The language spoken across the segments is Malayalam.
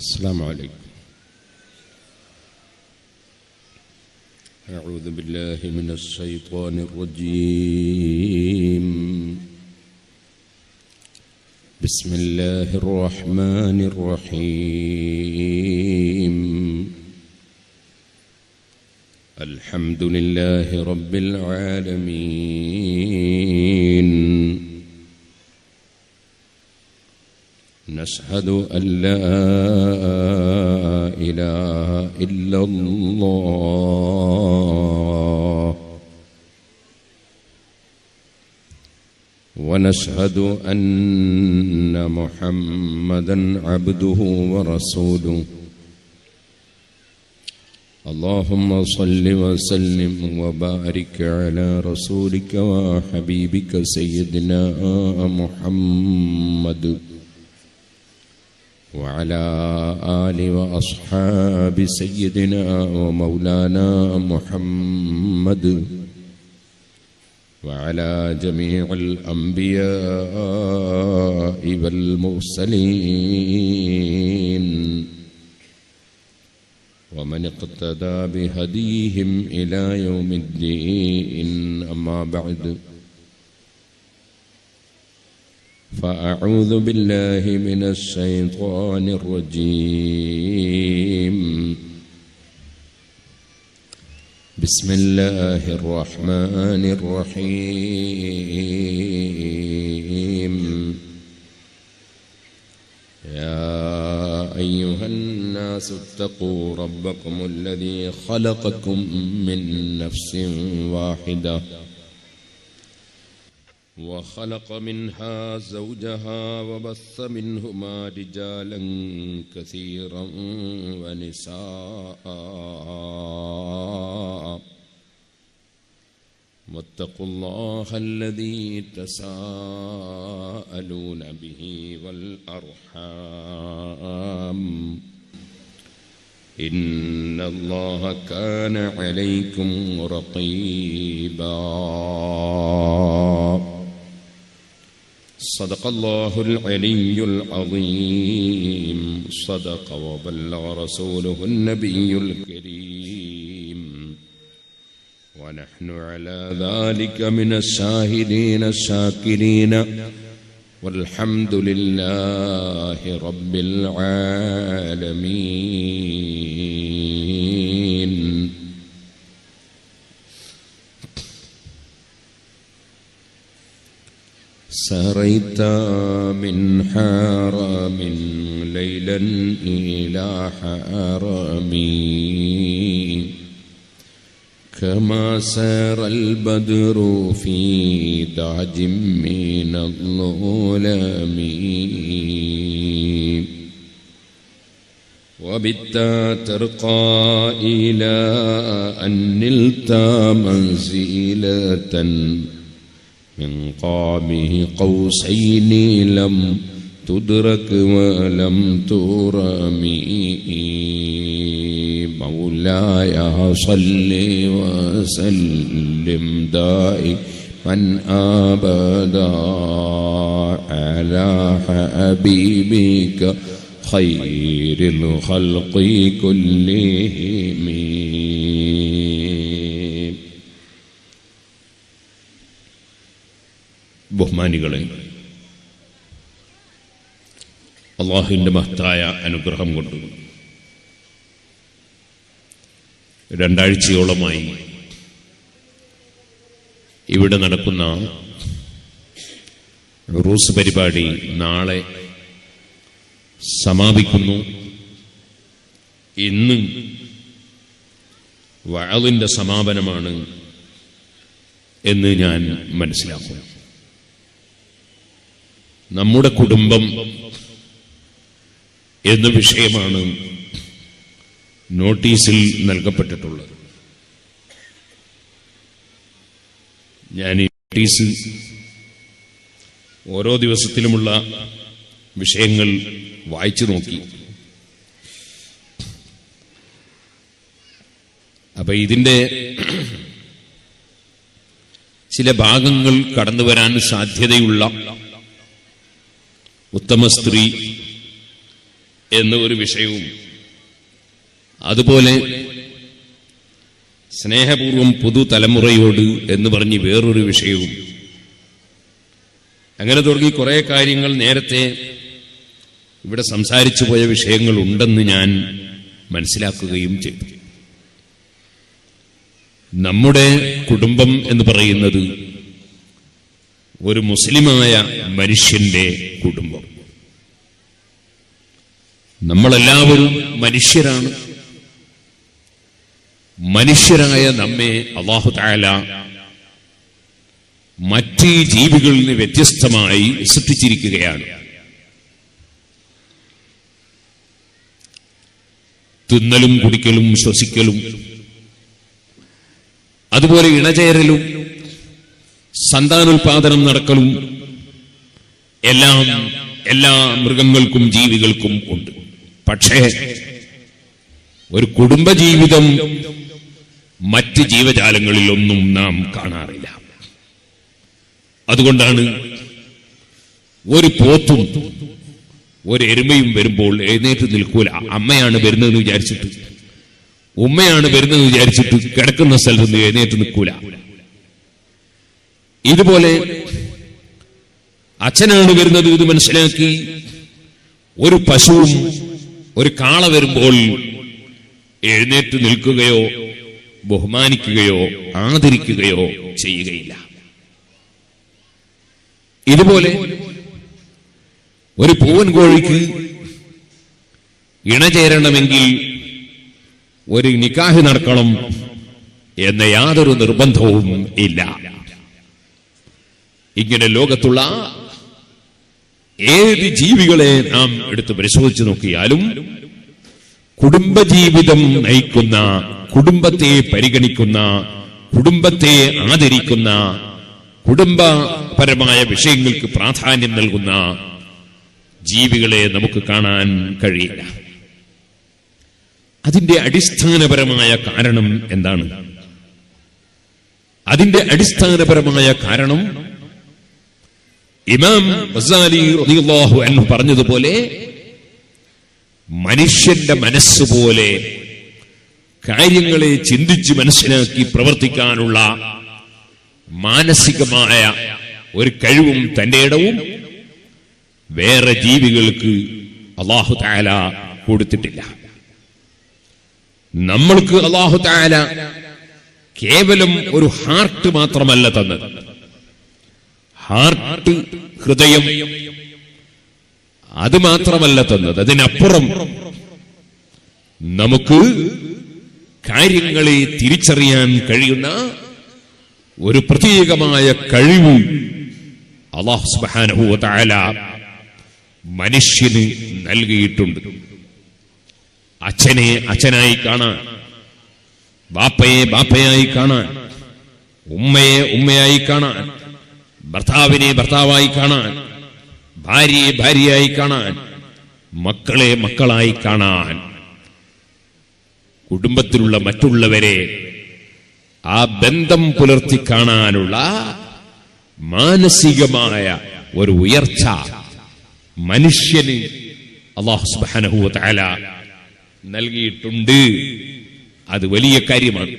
السلام عليكم. أعوذ بالله من الشيطان الرجيم. بسم الله الرحمن الرحيم. الحمد لله رب العالمين. نشهد أن لا إله إلا الله ونشهد أن محمدًا عبده ورسوله. اللهم صل وسلم وبارك على رسولك وحبيبك سيدنا محمد وعلى آل وأصحاب سيدنا ومولانا محمد وعلى جميع الأنبياء والمرسلين ومن اقتدى بهديهم إلى يوم الدين. أما بعد، فأعوذ بالله من الشيطان الرجيم. بسم الله الرحمن الرحيم. يا أيها الناس اتقوا ربكم الذي خلقكم من نفس واحدة وخلق منها زوجها وبث منهما رجالا كثيرا ونساء واتقوا الله الذي تساءلون به والأرحام إن الله كان عليكم رقيبا. صدق الله العلي العظيم. صدق وبلغ رسوله النبي الكريم ونحن على ذلك من الشاهدين الشاكرين والحمد لله رب العالمين. سريت من حرم ليلا إلى حرمي كما سار البدر في دعج من الظلام وبت ترقى إلى أن نلت منزلة من قاب قوسين لم تدرك ولم ترمي. مولاي صل وسلم دائما أبدا على حبيبك خير الخلق كلهم. ബഹുമാനികളെ, അല്ലാഹുവിന്റെ മഹത്തായ അനുഗ്രഹം കൊണ്ട് 2 ആഴ്ചയോളമായി ഇവിടെ നടക്കുന്ന ഉറൂസ് പരിപാടി നാളെ സമാപിക്കുന്നു. ഇന്ന് വഅളിന്റെ സമാപനമാണ് എന്ന് ഞാൻ മനസ്സിലാക്കുന്നു. നമ്മുടെ കുടുംബം എന്ന വിഷയമാണ് നോട്ടീസിൽ നൽകപ്പെട്ടിട്ടുള്ളത്. ഞാൻ ഈ നോട്ടീസ് ഓരോ ദിവസത്തിലുമുള്ള വിഷയങ്ങൾ വായിച്ചു നോക്കി. അപ്പൊ ഇതിന്റെ ചില ഭാഗങ്ങൾ കടന്നു വരാൻ സാധ്യതയുള്ള ഉത്തമ സ്ത്രീ എന്ന ഒരു വിഷയവും, അതുപോലെ സ്നേഹപൂർവം പുതുതലമുറയോട് എന്ന് പറഞ്ഞ് വേറൊരു വിഷയവും, അങ്ങനെ തുടങ്ങി കുറെ കാര്യങ്ങൾ നേരത്തെ ഇവിടെ സംസാരിച്ചു പോയ വിഷയങ്ങൾ ഉണ്ടെന്ന് ഞാൻ മനസ്സിലാക്കുകയും ചെയ്തു. നമ്മുടെ കുടുംബം എന്ന് പറയുന്നത് ഒരു മുസ്ലിമായ മനുഷ്യന്റെ കുടുംബം. നമ്മളെല്ലാവരും മനുഷ്യരാണ്. മനുഷ്യരായ നമ്മെ അല്ലാഹു തആല മറ്റ് ജീവികളിൽ നിന്ന് വ്യത്യസ്തമായി സൃഷ്ടിച്ചിരിക്കുകയാണ്. തിന്നലും കുടിക്കലും ശ്വസിക്കലും അതുപോലെ ഇണചേരലും സന്താനോൽപാദനം നടക്കലും എല്ലാം എല്ലാ മൃഗങ്ങൾക്കും ജീവികൾക്കും ഉണ്ട്. പക്ഷേ ഒരു കുടുംബജീവിതം മറ്റ് ജീവജാലങ്ങളിലൊന്നും നാം കാണാറില്ല. അതുകൊണ്ടാണ് ഒരു പോത്തും ഒരു എരുമയും വരുമ്പോൾ എഴുന്നേറ്റ് നിൽക്കൂല. അമ്മയാണ് വരുന്നതെന്ന് വിചാരിച്ചിട്ട്, ഉമ്മയാണ് വരുന്നതെന്ന് വിചാരിച്ചിട്ട് കിടക്കുന്ന സ്ഥലത്ത് നിന്ന് എഴുന്നേറ്റ് നിൽക്കൂല. ഇതുപോലെ അച്ഛനാണ് വരുന്നത് ഇത് മനസ്സിലാക്കി ഒരു പശുവും ഒരു കാള വരുമ്പോൾ എഴുന്നേറ്റ് നിൽക്കുകയോ ബഹുമാനിക്കുകയോ ആദരിക്കുകയോ ചെയ്യുകയില്ല. ഇതുപോലെ ഒരു പൂവൻ കോഴിക്ക് ഇണചേരണമെങ്കിൽ ഒരു നിക്കാഹ് നടക്കണം എന്ന യാതൊരു നിർബന്ധവും ഇല്ല. ഇങ്ങനെ ലോകത്തുള്ള ഏത് ജീവികളെ നാം എടുത്ത് പരിശോധിച്ചു നോക്കിയാലും കുടുംബജീവിതം നയിക്കുന്ന, കുടുംബത്തെ പരിഗണിക്കുന്ന, കുടുംബത്തെ ആദരിക്കുന്ന, കുടുംബപരമായ വിഷയങ്ങൾക്ക് പ്രാധാന്യം നൽകുന്ന ജീവികളെ നമുക്ക് കാണാൻ കഴിയില്ല. അതിന്റെ അടിസ്ഥാനപരമായ കാരണം എന്താണ്? അതിന്റെ അടിസ്ഥാനപരമായ കാരണം ഇമാം ഗസാലി റളിയല്ലാഹു അൻഹു പറഞ്ഞതുപോലെ മനുഷ്യന്റെ മനസ്സുപോലെ കാര്യങ്ങളെ ചിന്തിച്ച് മനസ്സിലാക്കി പ്രവർത്തിക്കാനുള്ള മാനസികമായ ഒരു കഴിവും തന്റെ ഇടവും വേറെ ജീവികൾക്ക് അല്ലാഹു തആല കൊടുത്തിട്ടില്ല. നമ്മൾക്ക് അല്ലാഹു തആല കേവലം ഒരു ഹാർട്ട് മാത്രമല്ല തന്നത്. ഹാർട്ട്, ഹൃദയം, അത് മാത്രമല്ല തന്നത്. അതിനപ്പുറം നമുക്ക് കാര്യങ്ങളെ തിരിച്ചറിയാൻ കഴിയുന്ന ഒരു പ്രത്യേകമായ കഴിവ് അല്ലാഹു സുബ്ഹാനഹു വ തആല മനുഷ്യന് നൽകിയിട്ടുണ്ട്. അച്ഛനെ അച്ഛനായി കാണാൻ, ബാപ്പയെ ബാപ്പയായി കാണാൻ, ഉമ്മയെ ഉമ്മയായി കാണാൻ, ഭർത്താവിനെ ഭർത്താവായി കാണാൻ, ഭാര്യയെ ഭാര്യയായി കാണാൻ, മക്കളെ മക്കളായി കാണാൻ, കുടുംബത്തിലുള്ള മറ്റുള്ളവരെ ആ ബന്ധം പുലർത്തി കാണാനുള്ള മാനസികമായ ഒരു ഉയർച്ച മനുഷ്യന് അല്ലാഹു സുബ്ഹാനഹു വ തആല നൽകിയിട്ടുണ്ട്. അത് വലിയ കാര്യമാണ്.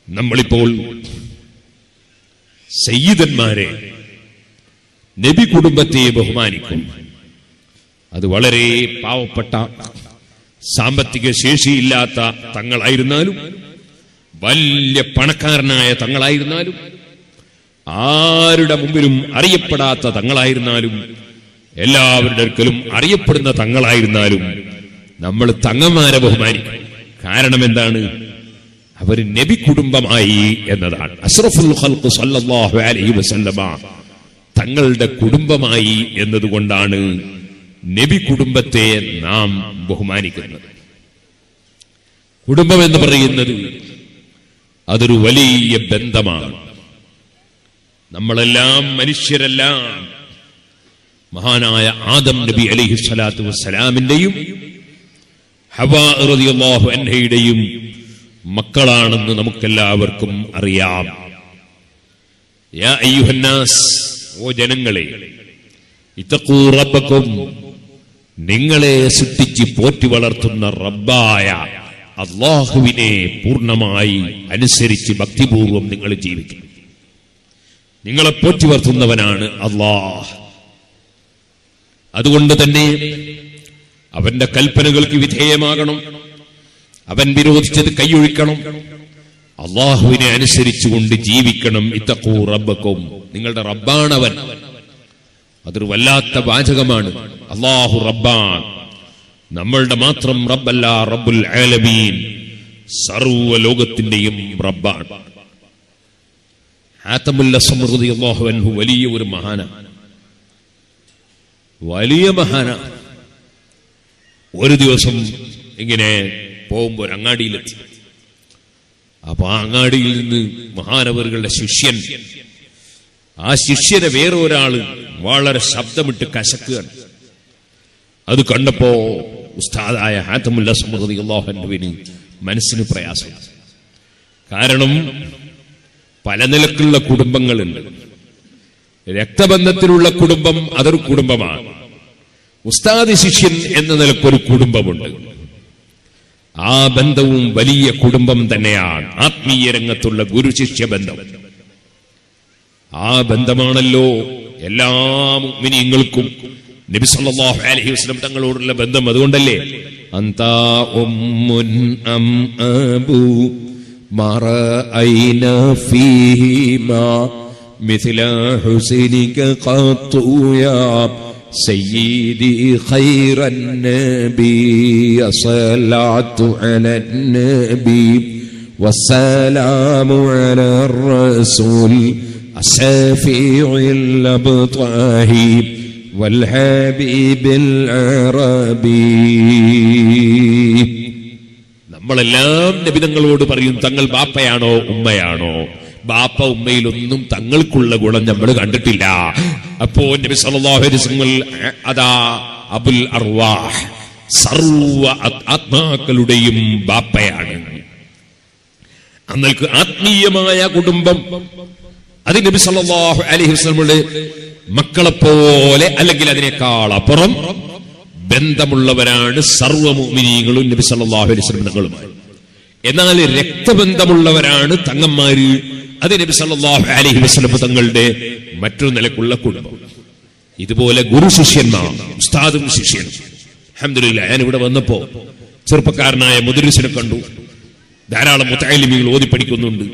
നമ്മളിപ്പോൾ സയ്യിദന്മാരെ, നബി കുടുംബത്തെ ബഹുമാനിക്കും. അത് വളരെ പാവപ്പെട്ട, സാമ്പത്തിക ശേഷിയില്ലാത്ത തങ്ങളായിരുന്നാലും, വലിയ പണക്കാരനായ തങ്ങളായിരുന്നാലും, ആരുടെ മുമ്പിലും അറിയപ്പെടാത്ത തങ്ങളായിരുന്നാലും, എല്ലാവരുടെ അടുക്കലും അറിയപ്പെടുന്ന തങ്ങളായിരുന്നാലും നമ്മൾ തങ്ങന്മാരെ ബഹുമാനിക്കും. കാരണം എന്താണ്? അവർ നബി കുടുംബമായി എന്നതാണ്. അഷ്റഫുൽ ഖൽഖ് സല്ലല്ലാഹു അലൈഹി വസല്ലമ തങ്ങളുടെ കുടുംബമായി എന്നതുകൊണ്ടാണ് നബി കുടുംബത്തെ നാം ബഹുമാനിക്കുന്നത്. കുടുംബം എന്ന് പറയുന്നത് അതൊരു വലിയ ബന്ധമാണ്. നമ്മളെല്ലാം മനുഷ്യരെല്ലാം മഹാനായ ആദം നബി അലൈഹി സ്വലാത്തു വസ്സലാമിന്റെയും ഹവ്വാ റളിയല്ലാഹു അൻഹയുടെയും മക്കളാണെന്ന് നമുക്കെല്ലാവർക്കും അറിയാം. യാ അയ്യുഹന്നാസ്, ഓ ജനങ്ങളെ, ഇത്തഖൂ റബ്ബക്കും, നിങ്ങളെ സൃഷ്ടിച്ച് പോറ്റി വളർത്തുന്ന റബ്ബായ അല്ലാഹുവിനെ പൂർണ്ണമായി അനുസരിച്ച് ഭക്തിപൂർവം നിങ്ങൾ ജീവിക്കണം. നിങ്ങളെ പോറ്റി വളർത്തുന്നവനാണ് അല്ലാഹ്. അതുകൊണ്ട് തന്നെ അവന്റെ കൽപ്പനകൾക്ക് വിധേയമാകണം. അവൻ വിരോധിച്ചത് കൈയൊഴിക്കണം. അല്ലാഹുവിനെ അനുസരിച്ചുകൊണ്ട് ജീവിക്കണം. ഇത്തഖൂ റബ്ബക്കും, നിങ്ങളുടെ റബ്ബാണവൻ. അതൊരു വല്ലാത്ത വാചകമാണ്. അല്ലാഹു റബ്ബാൻ, നമ്മളുടെ മാത്രം റബ്ബല്ല, റബ്ബുൽ ആലമീൻ, സർവ്വ ലോകത്തിന്റെയും റബ്ബാൻ. ഹാതമുൽ അസ്മർ റളിയല്ലാഹു അൻഹു വലിയ ഒരു മഹാനാണ്, വലിയ മഹാനാണ്. ഒരു ദിവസം ഇങ്ങനെ പോകുമ്പോൾ ഒരു അങ്ങാടിയിലെത്തി. അപ്പൊ ആ അങ്ങാടിയിൽ നിന്ന് മഹാനവറുകളുടെ ശിഷ്യൻ, ആ ശിഷ്യനെ വേറെ ഒരാള് വളരെ ശബ്ദമിട്ട് കശക്കുകയാണ്. അത് കണ്ടപ്പോ ഉസ്താദായ ഹാതമുൽ അസ്മർ റളിയല്ലാഹു അൻഹുവിന് മനസ്സിന് പ്രയാസം. കാരണം പല നിലക്കുള്ള കുടുംബങ്ങളുണ്ട്. രക്തബന്ധത്തിലുള്ള കുടുംബം അതൊരു കുടുംബമാണ്. ഉസ്താദ് ശിഷ്യൻ എന്ന നിലക്കൊരു കുടുംബമുണ്ട്. ആ ബന്ധവും വലിയ കുടുംബം തന്നെയാണ്. ആത്മീയ രംഗത്തുള്ള ഗുരു ശിഷ്യ ബന്ധം. ആ ബന്ധമാണല്ലോ എല്ലാ മുഅ്മിനീങ്ങൾക്കും നബി സല്ലല്ലാഹു അലൈഹി വസല്ലം തങ്ങളോടുള്ള ബന്ധം. അതുകൊണ്ടല്ലേ അന്താ ഉമ്മുൻ അം അബൂ മറഅയ്ന ഫീഹിമാ മിസ്ല ഹുസൈനിക ഖത്തു യാ സയ്യിദി ഖൈറൻ നബി അസ്സലാത്തു അലൻ നബി വസ്സലാമു അലർ റസൂൽ അസ്സഫീഉൽ അബ്താഹി വൽ ഹബീബിൽ അറബി. നമ്മളെല്ലാം നബി തങ്ങളോട് പറയും, തങ്ങൾ ബാപ്പയാണോ ഉമ്മയാണോ? ബാപ്പ ഉമ്മയിലൊന്നും തങ്ങൾക്കുള്ള ഗുണം നമ്മൾ കണ്ടിട്ടില്ല. അപ്പോ നബി സല്ലല്ലാഹു അലൈഹി വസല്ലം അതാ അബുൽ അർവാഹ്, സർവ്വ ആത്മാക്കളുടെയും ബാപ്പയാണ്. അന്നേക്ക് ആത്മീയമായ കുടുംബം അത് നബി സല്ലല്ലാഹു അലൈഹി വസല്ലമയുടെ മക്കളെപ്പോലെ അല്ലെങ്കിൽ അതിനേക്കാൾ അപ്പുറം ബന്ധമുള്ളവരാണ് സർവ്വ മുഅ്മിനീങ്ങളും നബി സല്ലല്ലാഹു അലൈഹി വസല്ലം തങ്ങളുമായി. എന്നാൽ രക്തബന്ധമുള്ളവരാണ് തങ്ങന്മാര്. അത് നബി സല്ലല്ലാഹു അലൈഹി വസല്ലം തങ്ങളുടെ മറ്റൊരു നിലക്കുള്ള കുടുംബം. ഇതുപോലെ ഗുരു ശിഷ്യന്മാർ, ഉസ്താദും ശിഷ്യനും. അൽഹംദുലില്ലാഹ്, ഞാൻ ഇവിടെ വന്നപ്പോ ചെറുപ്പക്കാരനായ മുദരിസിനെ കണ്ടു. ധാരാളം മുതഅല്ലിമീങ്ങൾ ഓതി പഠിക്കുന്നുണ്ട്.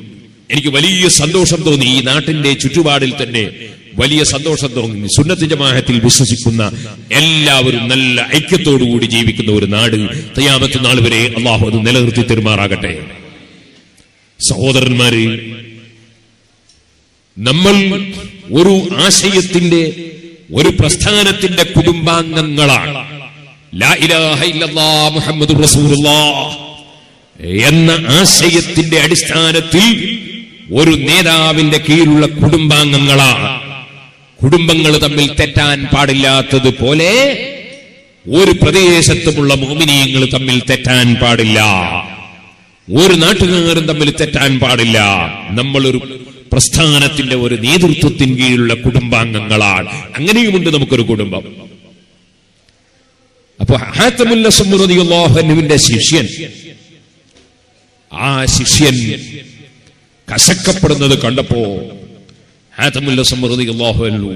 എനിക്ക് വലിയ സന്തോഷം തോന്നി. ഈ നാട്ടിന്റെ ചുറ്റുപാടിൽ തന്നെ വലിയ സന്തോഷം തോന്നി. സുന്നത്ത് ജമാഅത്തിൽ വിശ്വസിക്കുന്ന എല്ലാവരും നല്ല ഐക്യത്തോടുകൂടി ജീവിക്കുന്ന ഒരു നാട് ഖിയാമത്ത് നാൾ വരെ അല്ലാഹു അത് നിലനിർത്തി തെരുമാറാകട്ടെ. സഹോദരന്മാരെ, നമ്മൾ ഒരു ആശയത്തിന്റെ, ഒരു പ്രസ്ഥാനത്തിന്റെ കുടുംബാംഗങ്ങളാണ്. ലാ ഇലാഹ ഇല്ലല്ലാഹ് മുഹമ്മദുർ റസൂലുള്ളാഹ് എന്ന ആശയത്തിന്റെ അടിസ്ഥാനത്തിൽ ഒരു നേതാവിന്റെ കീഴിലുള്ള കുടുംബാംഗങ്ങളാണ്. കുടുംബങ്ങൾ തമ്മിൽ തെറ്റാൻ പാടില്ലാത്തതുപോലെ ഒരു പ്രദേശത്തുമുള്ള മുഅ്മിനീങ്ങൾ തമ്മിൽ തെറ്റാൻ പാടില്ല. ഒരു നാട്ടുകാരും തമ്മിൽ തെറ്റാൻ പാടില്ല. നമ്മളൊരു പ്രസ്ഥാനത്തിന്റെ, ഒരു നേതൃത്വത്തിന് കീഴിലുള്ള കുടുംബാംഗങ്ങളാണ്. അങ്ങനെയുമുണ്ട് നമുക്കൊരു കുടുംബം. അപ്പൊ ഹാതമുൽ അസ്മർ റളിയല്ലാഹു അൻഹുവിന്റെ ശിഷ്യൻ, ആ ശിഷ്യൻ കശക്കപ്പെടുന്നത് കണ്ടപ്പോ ഹാതമുൽ അസ്മർ റളിയല്ലാഹു അൻഹു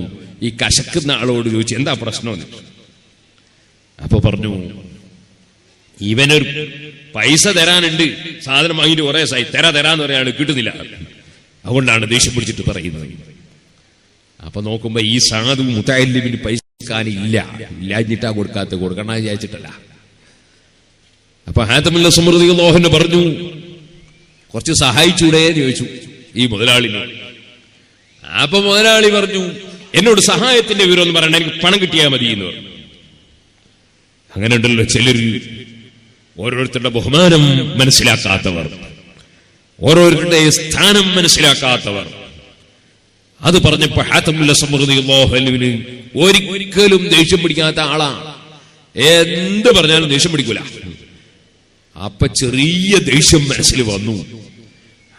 ഈ കശക്കുന്ന ആളോട് ചോദിച്ചു, എന്താ പ്രശ്നം? അപ്പൊ പറഞ്ഞു, ഇവനൊരു പൈസ തരാനുണ്ട്, സാധനം വാങ്ങിയിട്ട് കുറെ സായി തരാന്ന് പറയാണ്, കിട്ടുന്നില്ല. അതുകൊണ്ടാണ് ദേഷ്യം പിടിച്ചിട്ട് പറയുന്നത്. അപ്പൊ നോക്കുമ്പോ ഈ സാധു മുതഅല്ലിമിന് പൈസ ഇല്ലാഞ്ഞിട്ടാ കൊടുക്കണ വിചാരിച്ചിട്ടല്ല. അപ്പൊ ഹാതമുൽ അസ്മർ റളിയല്ലാഹു അൻഹു പറഞ്ഞു, കുറച്ച് സഹായിച്ചൂടെ ചോദിച്ചു ഈ മുതലാളിനോട്. അപ്പൊ മുതലാളി പറഞ്ഞു, എന്നോട് സഹായത്തിന്റെ വിവരം എന്ന് പറയണ്ട, എനിക്ക് പണം കിട്ടിയാൽ മതി എന്ന് പറഞ്ഞു. അങ്ങനെ ഉണ്ടല്ലോ ചിലർ, ഓരോരുത്തരുടെ ബഹുമാനം മനസ്സിലാക്കാത്തവർ, ഓരോരുത്തരുടെ സ്ഥാനം മനസ്സിലാക്കാത്തവർ. അത് പറഞ്ഞപ്പോ ഹാതമുൽ അസ്മർ റളിയല്ലാഹു അൻഹുവിന് ഒരിക്കലും ദേഷ്യം പിടിക്കാത്ത ആളാണ്. എന്ത് പറഞ്ഞാലും ദേഷ്യം പിടിക്കൂല. അപ്പൊ ചെറിയ ദേഷ്യം മനസ്സിൽ വന്നു.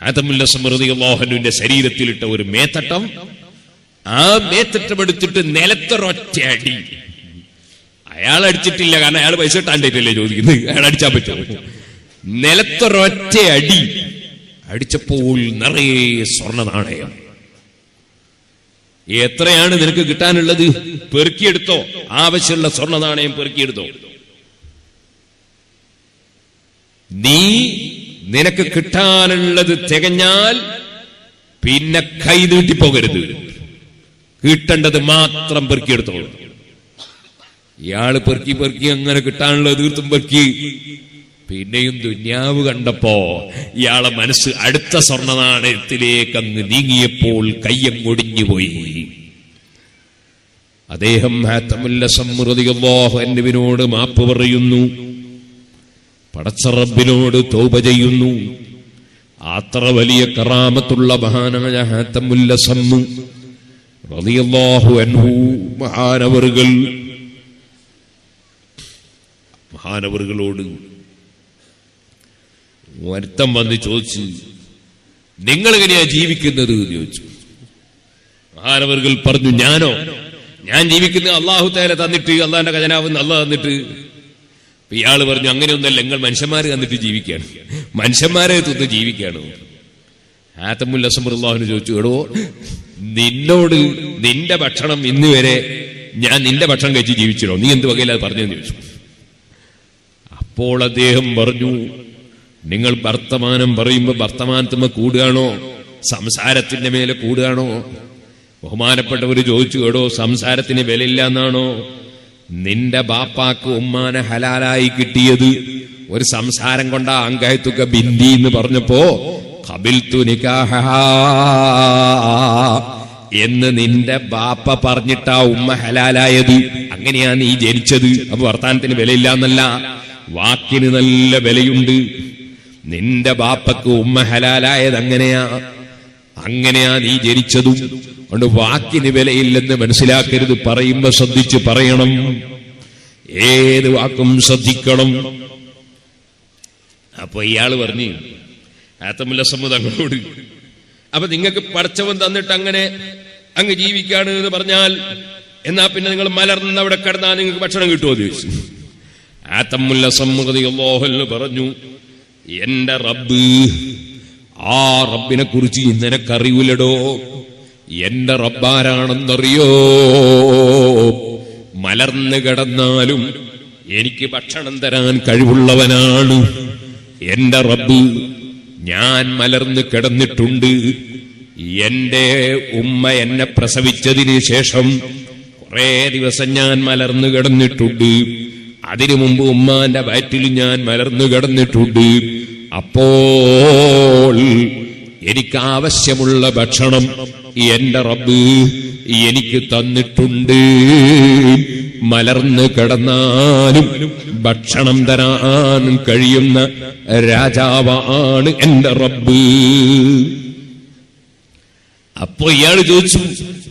ഹാതമുൽ അസ്മർ റളിയല്ലാഹു അൻഹുവിന്റെ ശരീരത്തിലിട്ട ഒരു മേത്തട്ടം, ആ മേത്തട്ടം എടുത്തിട്ട് നിലത്തൊരൊറ്റ അടി അയാൾ അടിച്ചിട്ടില്ല, കാരണം അയാൾ പൈസ ഇട്ടാണ്ടിട്ടല്ലേ ചോദിക്കുന്നത്, അയാൾ അടിച്ചാൻ പറ്റുമോ? നിലത്തൊരൊറ്റ അടി അടിച്ചപ്പോൾ നിറയെ സ്വർണ്ണ നാണയം. എത്രയാണ് നിനക്ക് കിട്ടാനുള്ളത്? പെറുക്കിയെടുത്തോ, ആവശ്യമുള്ള സ്വർണ്ണ നാണയം പെറുക്കിയെടുത്തോ. നിനക്ക് കിട്ടാനുള്ളത് തികഞ്ഞാൽ പിന്നെ കൈ നീട്ടിപ്പോകരുത്, കിട്ടേണ്ടത് മാത്രം പെറുക്കിയെടുത്തോളൂ. ഇയാള് പെറുക്കി അങ്ങനെ കിട്ടാനുള്ളത് തീർത്തും പെറുക്കി. പിന്നെയും ദുന്യാവ് കണ്ടപ്പോ ഇയാളെ മനസ്സ് അടുത്ത സ്വർണ്ണ നാണയത്തിലേക്ക് അങ്ങ് നീങ്ങിയപ്പോൾ കയ്യങ്ങൊടിഞ്ഞുപോയി. അദ്ദേഹം ഹാത്തമുൽ അസ്സം റളിയല്ലാഹു അൻഹുവിനോട് മാപ്പ് പറയുന്നു, പടച്ച റബ്ബിനോട് തൗബ ചെയ്യുന്നു. അത്ര വലിയ കറാമത്തുള്ള മഹാനായ ഹാത്തമുൽ അസ്സം റളിയല്ലാഹു അൻഹു മഹാനവറുകളോട് ഒരുത്തം വന്ന് ചോദിച്ചു, നിങ്ങൾ എങ്ങനെയാ ജീവിക്കുന്നത് എന്ന് ചോദിച്ചു. മഹാനവറുകൾ പറഞ്ഞു, ഞാൻ ജീവിക്കുന്നത് അള്ളാഹു തആല തന്നിട്ട്, അള്ളാഹിന്റെ ഖജനാവ് അള്ളാഹ് തന്നിട്ട്. ഇയാള് പറഞ്ഞു, അങ്ങനെയൊന്നല്ല, നിങ്ങൾ മനുഷ്യന്മാര് തന്നിട്ട് ജീവിക്കുകയാണ്, മനുഷ്യന്മാരെ തിന്ന് ജീവിക്കുകയാണ്. ഹാത്തമുൽ അസ്സം റളിയല്ലാഹു ചോദിച്ചു, എടോ നിന്നോട് നിന്റെ ഭക്ഷണം ഇന്ന് വരെ ഞാൻ നിന്റെ ഭക്ഷണം കഴിച്ച് ജീവിച്ചിടോ, നീ എന്ത് വകയില്ല പറഞ്ഞെന്ന് ചോദിച്ചു. അപ്പോൾ അദ്ദേഹം പറഞ്ഞു, നിങ്ങൾ വർത്തമാനം പറയുമ്പോ വർത്തമാനത്തുമ്പോ കൂടുകയാണോ, സംസാരത്തിന്റെ മേലെ കൂടുകയാണോ? ബഹുമാനപ്പെട്ടവര് ചോദിച്ചു, എടോ സംസാരത്തിന് വിലയില്ല എന്നാണോ? നിന്റെ ബാപ്പാക്ക് ഉമ്മാനെ ഹലാലായി കിട്ടിയത് ഒരു സംസാരം കൊണ്ടാ. അങ്കഹത്തുക ബിന്ദി എന്ന് പറഞ്ഞപ്പോ ഖബിൽതു നികാഹഹാ എന്ന് നിന്റെ ബാപ്പ പറഞ്ഞിട്ടാ ഉമ്മ ഹലാലായത്. അങ്ങനെയാ നീ ജനിച്ചത്. അപ്പൊ വർത്താനത്തിന് വിലയില്ല എന്നല്ല, വാക്കിന് നല്ല വിലയുണ്ട്. നിന്റെ ബാപ്പക്ക് ഉമ്മ ഹലാലായത് അങ്ങനെയാ നീ ജനിച്ചതും. അതുകൊണ്ട് വാക്കിന് വിലയില്ലെന്ന് മനസ്സിലാക്കരുത്. പറയുമ്പോ ശ്രദ്ധിച്ച് പറയണം, ഏത് വാക്കും ശ്രദ്ധിക്കണം. അപ്പൊ ഇയാള് പറഞ്ഞു ഹാത്തമുൽ അസ്സം തങ്ങളോട്, അപ്പൊ നിങ്ങൾക്ക് പടച്ചവൻ തന്നിട്ട് അങ്ങനെ അങ്ങ് ജീവിക്കാണ് എന്ന് പറഞ്ഞാൽ, എന്നാ പിന്നെ നിങ്ങൾ മലർന്ന് അവിടെ കിടന്നാൽ നിങ്ങൾക്ക് ഭക്ഷണം കിട്ടുമോ എന്ന് ചോദിച്ചു. ഹാത്തമുൽ അസ്സം റളിയല്ലാഹു അൻഹു പറഞ്ഞു, എന്റെ റബ്ബ്, ആ റബ്ബിനെ കുറിച്ച് നിനക്കറിയൂലടോ. എന്റെ റബ്ബാരാണെന്നറിയോ? മലർന്ന് കിടന്നാലും എനിക്ക് ഭക്ഷണം തരാൻ കഴിവുള്ളവനാണ് എന്റെ റബ്ബ്. ഞാൻ മലർന്ന് കിടന്നിട്ടുണ്ട്. എന്റെ ഉമ്മ എന്നെ പ്രസവിച്ചതിന് ശേഷം കുറെ ദിവസം ഞാൻ മലർന്നു കിടന്നിട്ടുണ്ട്. അതിനു മുമ്പ് ഉമ്മാന്റെ വയറ്റിൽ ഞാൻ മലർന്നു കിടന്നിട്ടുണ്ട്. അപ്പോൾ എനിക്ക് ആവശ്യമുള്ള ഭക്ഷണം എന്റെ റബ്ബ് എനിക്ക് തന്നിട്ടുണ്ട്. മലർന്ന് കിടന്നാലും ഭക്ഷണം തരാൻ കഴിയുന്ന രാജാവാണ് എന്റെ റബ്ബ്. അപ്പൊ ഇയാള് ചോദിച്ചു,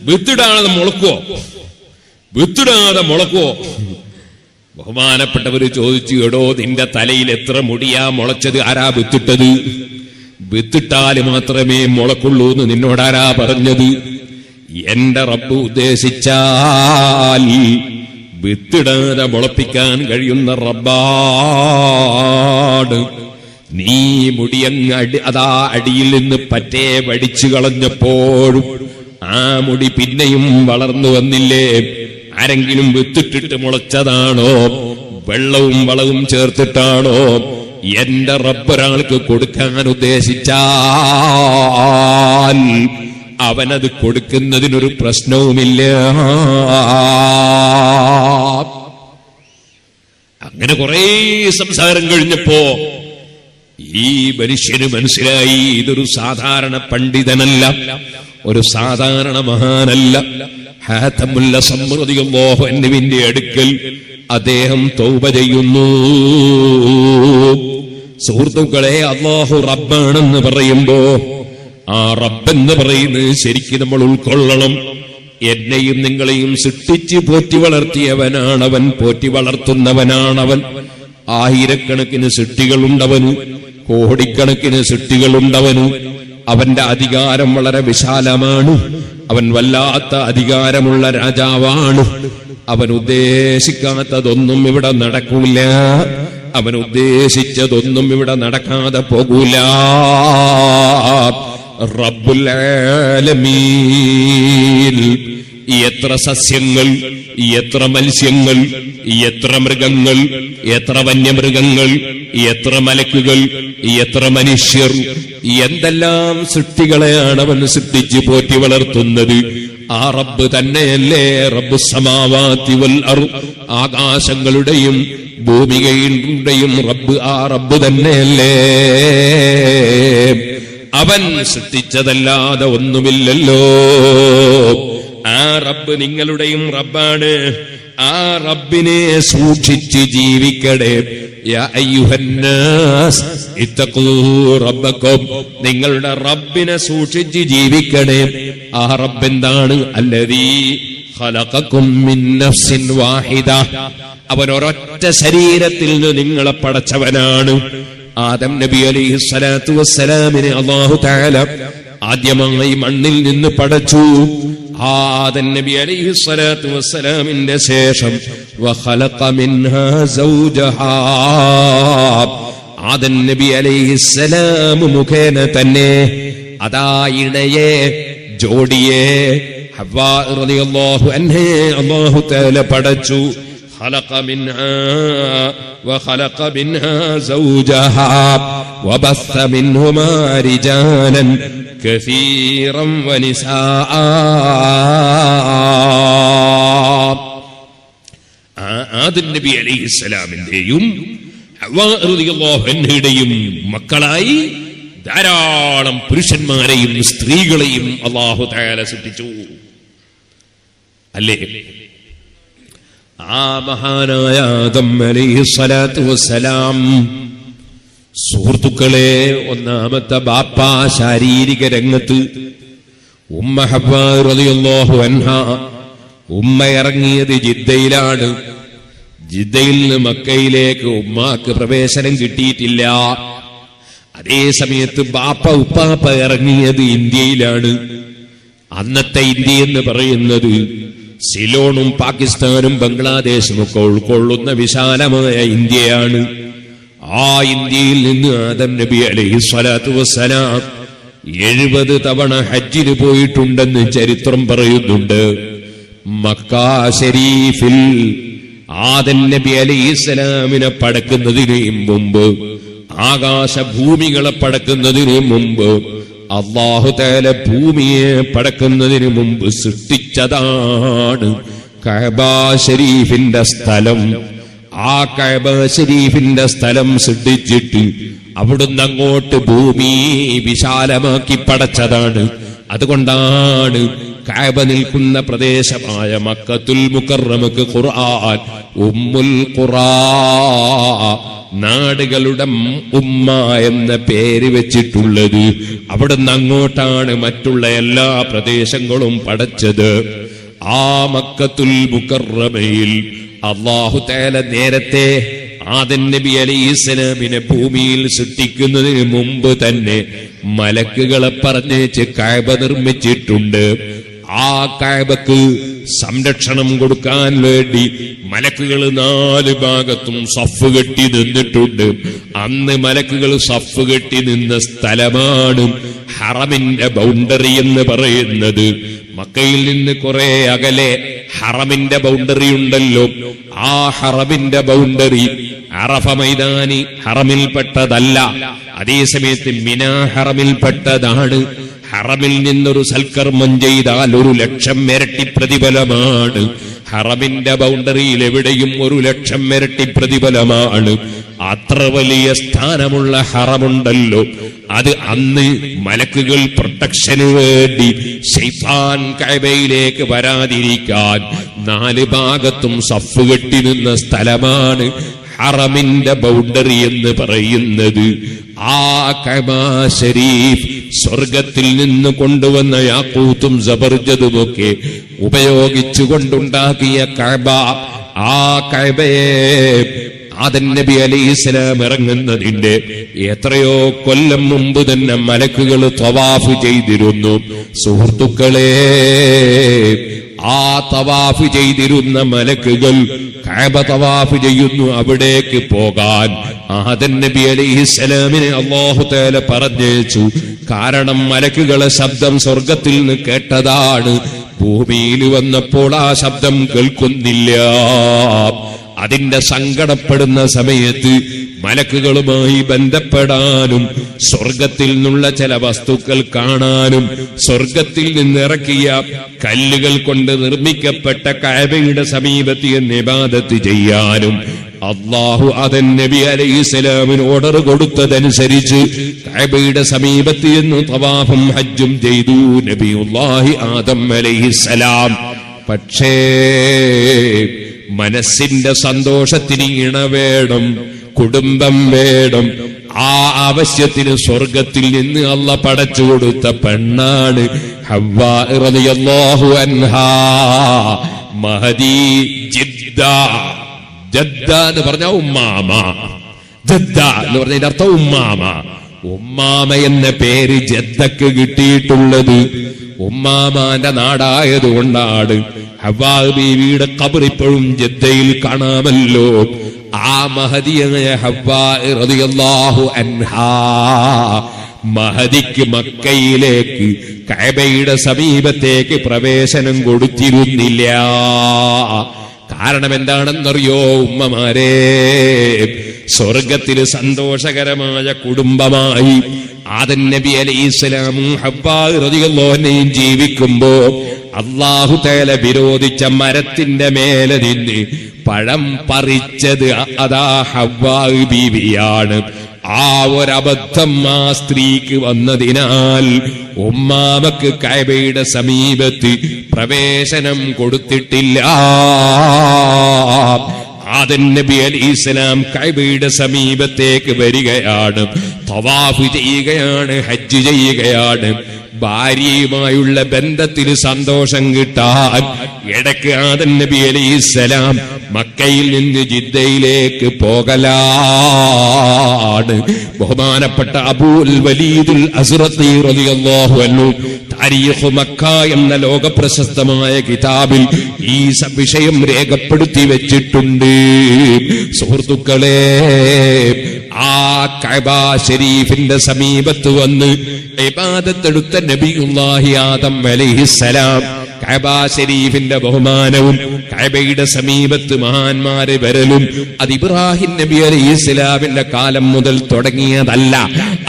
വിത്തിടാതെ മുളക്കുവോ? ബഹുമാനപ്പെട്ടവര് ചോദിച്ചു, എടോ നിന്റെ തലയിൽ എത്ര മുടിയാ മുളച്ചത്? ആരാ വിത്തിട്ടത്? വിത്തിട്ടാല് മാത്രമേ മുളക്കുള്ളൂ എന്ന് നിന്നോടാരാ പറഞ്ഞത്? എന്റെ റബ്ബ് ഉദ്ദേശിച്ചാൽ വിത്തിടാതെ മുളപ്പിക്കാൻ കഴിയുന്ന റബ്ബാണ്. നീ മുടിയങ്ങ് അതാ അടിയിൽ നിന്ന് പറ്റേ വടിച്ചു കളഞ്ഞപ്പോഴും ആ മുടി പിന്നെയും വളർന്നു വന്നില്ലേ? ആരെങ്കിലും വിത്തിട്ടിട്ട് മുളച്ചതാണോ? വെള്ളവും വളവും ചേർത്തിട്ടാണോ? എന്റെ റബ്ബൊരാൾക്ക് കൊടുക്കാൻ ഉദ്ദേശിച്ചാൽ അവനത് കൊടുക്കുന്നതിനൊരു പ്രശ്നവുമില്ല. അങ്ങനെ കുറെ സംസാരം കഴിഞ്ഞപ്പോ ഈ മനുഷ്യന് മനസ്സിലായി, ഇതൊരു സാധാരണ പണ്ഡിതനല്ല, ഒരു സാധാരണ മഹാനല്ല. ഹാത്തമുൽ അസ്സം റളിയല്ലാഹു അൻഹുവിന്റെ അടുക്കൽ അദ്ദേഹം തൗബ ചെയ്യുന്നു. സുഹൃത്തുക്കളെ, അല്ലാഹു റബ്ബാണെന്ന് പറയുമ്പോ ആ റബ്ബെന്ന് പറയുന്നത് ശരിക്കും നമ്മൾ ഉൾക്കൊള്ളണം. എന്നെയും നിങ്ങളെയും സൃഷ്ടിച്ച് പോറ്റി വളർത്തിയവനാണവൻ, പോറ്റി വളർത്തുന്നവനാണവൻ. ആയിരക്കണക്കിന് സൃഷ്ടികളുണ്ടവന്, കോടിക്കണക്കിന് സൃഷ്ടികളുണ്ടവന്. അവന്റെ അധികാരം വളരെ വിശാലമാണ്. അവൻ വല്ലാത്ത അധികാരമുള്ള രാജാവാണ്. അവൻ ഉദ്ദേശിക്കാത്തതൊന്നും ഇവിടെ നടക്കൂല, അവൻ ഉദ്ദേശിച്ചതൊന്നും ഇവിടെ നടക്കാതെ പോകൂല. റബ്ബുൽ ആലമീൻ എത്ര സസ്യങ്ങൾ, എത്ര മത്സ്യങ്ങൾ, എത്ര മൃഗങ്ങൾ, എത്ര വന്യമൃഗങ്ങൾ, എത്ര മലക്കുകൾ, എത്ര മനുഷ്യർ, എന്തെല്ലാം സൃഷ്ടികളെയാണ് അവൻ സൃഷ്ടിച്ച് പോറ്റി വളർത്തുന്നത്. ആ റബ്ബ് തന്നെയല്ലേ റബ്ബു സമാവാതി വൽ അർദ്, ആകാശങ്ങളുടെയും ഭൂമികളുടെയും റബ്ബ് ആ റബ്ബ് തന്നെയല്ലേ. അവൻ സൃഷ്ടിച്ചതല്ലാതെ ഒന്നുമില്ലല്ലോ. ആ റബ്ബ് നിങ്ങളുടെയും റബ്ബാണ്. ആ റബ്ബിനെ സൂക്ഷിച്ച് ജീവിക്കണേ. യാ അയ്യുഹന്നാസ് ഇത്തഖൂ റബ്ബക്കും, നിങ്ങളുടെ റബ്ബിനെ സൂക്ഷിച്ച് ജീവിക്കണേ. ആ റബ്ബ് എന്താണ്? അല്ലദീ ഖലഖക്കും മിൻ നഫ്സിൻ വാഹിദ, അവൻ ഒരൊറ്റ ശരീരത്തിൽ നിന്ന് നിങ്ങളെ പടച്ചവനാണ്. ആദം നബി അലൈഹി സ്വലാത്തു വസ്സലാമിനെ അല്ലാഹു തആല ആദ്യമായി മണ്ണിൽ നിന്ന് പടച്ചു. ആദം നബി അലൈഹി സ്വലാത്തു വസ്സലാമിന്റെ ശേഷം വഖലഖ മിൻഹാ സൗജഹാ, ആദം നബി അലൈഹി സലാം മുഖേന തന്നെ അതാ ഇണയെ, ജോഡിയെ ഹവ്വാ റളിയല്ലാഹു അൻഹ അല്ലാഹു തആല പടച്ചു. خلق منها وخلق منها زوجها وبث منهما رجالا كثيرا ونساء. ആദം നബി അലൈഹിസ്സലാമിന്റെയും ഹവ്വാ റളിയല്ലാഹു അൻഹയുടെയും മക്കളായി ധാരാളം പുരുഷന്മാരെയും സ്ത്രീകളെയും അല്ലാഹു തആല സൃഷ്ടിച്ചു. അല്ലേ? ആ മഹാനായ ആദം അലൈഹിസ്സലാത്തു വസ്സലാം, സുഹൃത്തുക്കളെ, ഒന്നാമത്തെ ബാപ്പ ശാരീരിക രംഗത്ത് ഉമ്മ ഹവ്വാ റളിയല്ലാഹു അൻഹ, ഉമ്മ ഇറങ്ങിയത് ജിദ്ദയിലാണ്. ജിദ്ദയിൽ നിന്ന് മക്കയിലേക്ക് ഉമ്മാക്ക് പ്രവേശനം കിട്ടിയിട്ടില്ല. അതേ സമയത്ത് ബാപ്പ ഉപ്പാപ്പ ഇറങ്ങിയത് ഇന്ത്യയിലാണ്. അന്നത്തെ ഇന്ത്യ എന്ന് പറയുന്നത് സിലോണും പാകിസ്ഥാനും ബംഗ്ലാദേശും ഒക്കെ ഉൾക്കൊള്ളുന്ന വിശാലമായ ഇന്ത്യയാണ്. ആ ഇന്ത്യയിൽ നിന്ന് ആദം നബി അലൈഹി സ്വലാത്തു വസ്സലാം 70 തവണ ഹജ്ജിന് പോയിട്ടുണ്ടെന്ന് ചരിത്രം പറയുന്നുണ്ട്. മക്ക ശരീഫിൽ ആദം നബി അലൈഹിസ്സലാമിനെ പടക്കുന്നതിന് മുമ്പ്, ആകാശഭൂമികളെ പടക്കുന്നതിന് മുമ്പ്, അല്ലാഹു തആല ഭൂമിയെ പടക്കുന്നതിന് മുമ്പ് സൃഷ്ടിച്ചതാണ് കഅബ ശരീഫിന്റെ സ്ഥലം. ആ കഅബ ശരീഫിന്റെ സ്ഥലം സൃഷ്ടിച്ചിട്ട് അവിടുന്ന് അങ്ങോട്ട് ഭൂമി വിശാലമാക്കി പടച്ചതാണ്. അതുകൊണ്ടാണ് കഅബ നിൽക്കുന്ന പ്രദേശമായ മക്കത്തുൽ മുകറമക്ക് ഖുർആൻ ഉമ്മുൽ ഖുറാ, നാടുകളുടെ ഉമ്മ എന്ന പേര് വെച്ചിട്ടുള്ളത്. അവിടുന്ന് അങ്ങോട്ടാണ് മറ്റുള്ള എല്ലാ പ്രദേശങ്ങളും പടച്ചത്. ആ മക്കത്തുൽ മുകറമയിൽ അല്ലാഹു തആല നേരത്തെ ആദം നബി അലൈഹിസ്സലാമിനെ ഭൂമിയിൽ സൃഷ്ടിക്കുന്നതിന് മുമ്പ് തന്നെ മലക്കുകളെ പറഞ്ഞേച്ച് കഅബ നിർമ്മിച്ചിട്ടുണ്ട്. ആ കഅബക്ക് സംരക്ഷണം കൊടുക്കാൻ വേണ്ടി മലക്കുകൾ 4 ഭാഗത്തും സഫ് കെട്ടി നിന്നിട്ടുണ്ട്. അന്ന് മലക്കുകൾ സഫ് കെട്ടി നിന്ന സ്ഥലമാണ് ഹറമിന്റെ ബൗണ്ടറി എന്ന് പറയുന്നത്. മക്കയിൽ നിന്ന് കുറെ അകലെ ഹറമിന്റെ ബൗണ്ടറി ഉണ്ടല്ലോ. ആ ഹറമിന്റെ ബൗണ്ടറി അറഫ മൈതാനി ഹറമിൽപ്പെട്ടതല്ല. അതേസമയത്ത് മിന ഹറമിൽപ്പെട്ടതാണ്. ഹറമിൽ നിന്നൊരു സൽക്കർമ്മം ചെയ്താൽ 1,00,000 ഇരട്ടി പ്രതിഫലമാണ്. ഹറമിന്റെ ബൗണ്ടറിയിൽ എവിടെയും 1,00,000 ഇരട്ടി പ്രതിഫലമാണ്. അത്ര വലിയ സ്ഥാനമുള്ള ഹറമുണ്ടല്ലോ, അത് അന്ന് മലക്കുകൾ പ്രൊട്ടക്ഷന് വേണ്ടി ശൈത്താൻ കഅബയിലേക്ക് വരാതിരിക്കാൻ 4 ഭാഗത്തും സഫ് കെട്ടി നിന്ന സ്ഥലമാണ് ഹറമിന്റെ ബൗണ്ടറി എന്ന് പറയുന്നത്. ആ കഅബ ശരീഫ് സ്വർഗത്തിൽ നിന്ന് കൊണ്ടുവന്ന യാഖൂത്തും സബർജദുമൊക്കെ ഉപയോഗിച്ചുകൊണ്ടുണ്ടാക്കിയ കഅബ. ആ കഅബയെ ആദം നബി അലൈഹിസ്സലാം ഇറങ്ങുന്നതിന്റെ എത്രയോ കൊല്ലം മുമ്പ് തന്നെ മലക്കുകൾ തവാഫ് ചെയ്തിരുന്നു. സുഹൃത്തുക്കളെ, ആ തവാഫ് ചെയ്തിരുന്ന മലക്കുകൾ കഅബ തവാഫ് ചെയ്യുന്നു. അവിടേക്ക് പോകാൻ ആദം നബി അലൈഹിസ്സലാമിനെ അല്ലാഹു തആല പറഞ്ഞയച്ചു. കാരണം മലക്കുകളെ ശബ്ദം സ്വർഗത്തിൽ നിന്ന് കേട്ടതാണ്. ഭൂമിയിൽ വന്നപ്പോൾ ആ ശബ്ദം കേൾക്കുന്നില്ല. അതിന്റെ സങ്കടപ്പെടുന്ന സമയത്ത് മലക്കുകളുമായി ബന്ധപ്പെടാനും സ്വർഗത്തിൽ നിന്നുള്ള ചില വസ്തുക്കൾ കാണാനും സ്വർഗത്തിൽ നിന്നിറക്കിയ കല്ലുകൾ കൊണ്ട് നിർമ്മിക്കപ്പെട്ട കഅബയുടെ സമീപത്ത് എന്ന് ഇബാദത്ത് ചെയ്യാനും അല്ലാഹു ആദം നബി അലൈഹിസ്സലാമിന് ഓർഡർ കൊടുത്തതനുസരിച്ച് കഅബയുടെ സമീപത്ത് എന്ന് തവാഫും ഹജ്ജും ചെയ്തു നബിയുല്ലാഹി ആദം അലൈഹിസ്സലാം. പക്ഷേ മനസ്സിന്റെ സന്തോഷത്തിന് ഇണ വേണം, കുടുംബം വേണം. ആ ആവശ്യത്തിന് സ്വർഗത്തിൽ നിന്ന് അല്ലാഹ് പടച്ചു കൊടുത്ത പെണ്ണാണ് ഹവ്വാ റളിയല്ലാഹു അൻഹാ. മഹദി ജിദ്ദ, ജദ്ദ എന്ന് പറഞ്ഞ ഉമ്മാമ, ജദ്ദ എന്ന് പറഞ്ഞതിന്റെ അർത്ഥം ഉമ്മാമ. ഉമ്മാമ എന്ന പേര് ജദ്ദക്ക് കിട്ടിയിട്ടുള്ളത് ഉമ്മാമാന്റെ നാടായതുകൊണ്ടാണ്. ഹവ്വാ ബീവിയുടെ ഖബർ ഇപ്പോഴും ജദ്ദയിൽ കാണാമല്ലോ. ആ മഹദിയായ ഹവ്വാ റളിയല്ലാഹു അൻഹാ മഹദിക്ക് മക്കയിലേക്ക് കഅബയുടെ സമീപത്തേക്ക് പ്രവേശനം കൊടുത്തിരുന്നില്ല. കാരണം എന്താണെന്നറിയോ ഉമ്മമാരെ? സ്വർഗത്തില് സന്തോഷകരമായ കുടുംബമായി ആദം നബി അലൈഹിസ്സലാമും ഹവ്വാ റളിയല്ലാഹു അൻഹയും ജീവിക്കുമ്പോ അല്ലാഹു തആല വിരോധിച്ച മരത്തിന്റെ മേലെ നിന്ന് പഴം പറിച്ചത് അതാ ഹവ്വാ ബീവിയാണ്. ആ ഒരബദ്ധം ആ സ്ത്രീക്ക് വന്നതിനാൽ ഉമ്മാമക്ക് കഅബയുടെ സമീപത്ത് പ്രവേശനം കൊടുത്തിട്ടില്ല. ആദം നബി അലൈഹിസ്സലാം കഅബയുടെ സമീപത്തേക്ക് വരികയാണ്, തവാഫ് ചെയ്യുകയാണ്, ഹജ്ജ് ചെയ്യുകയാണ്. ഭാര്യയുമായുള്ള ബന്ധത്തിൽ സന്തോഷം കിട്ടാൻ ഇടയ്ക്ക് ആദം നബി അലൈഹിസ്സലാം മക്കയിൽ നിന്ന് ജിദ്ദയിലേക്ക് പോകലാണ്. ബഹുമാനപ്പെട്ട അബൂൽ വലീദുൽ അസ്റഖി റളിയല്ലാഹു അൻഹു താരീഖ് മക്ക എന്ന ലോക പ്രശസ്തമായ കിതാബിൽ ഈ വിഷയം രേഖപ്പെടുത്തി വെച്ചിട്ടുണ്ട്. സുഹൃത്തുക്കളെ, ആ കഅബ ശരീഫിന്റെ സമീപത്ത് വന്ന് ഇബാദത്തെടുത്ത നബിയുല്ലാഹി ആദം അലൈഹിസ്സലാം കഅബ ശരീഫിന്റെ ബഹുമാനവും കഅബയുടെ സമീപത്ത് മഹാന്മാരെ വരലും അത് ഇബ്രാഹിം നബി അലൈഹിസ്സലാമിന്റെ കാലം മുതൽ തുടങ്ങിയതല്ല.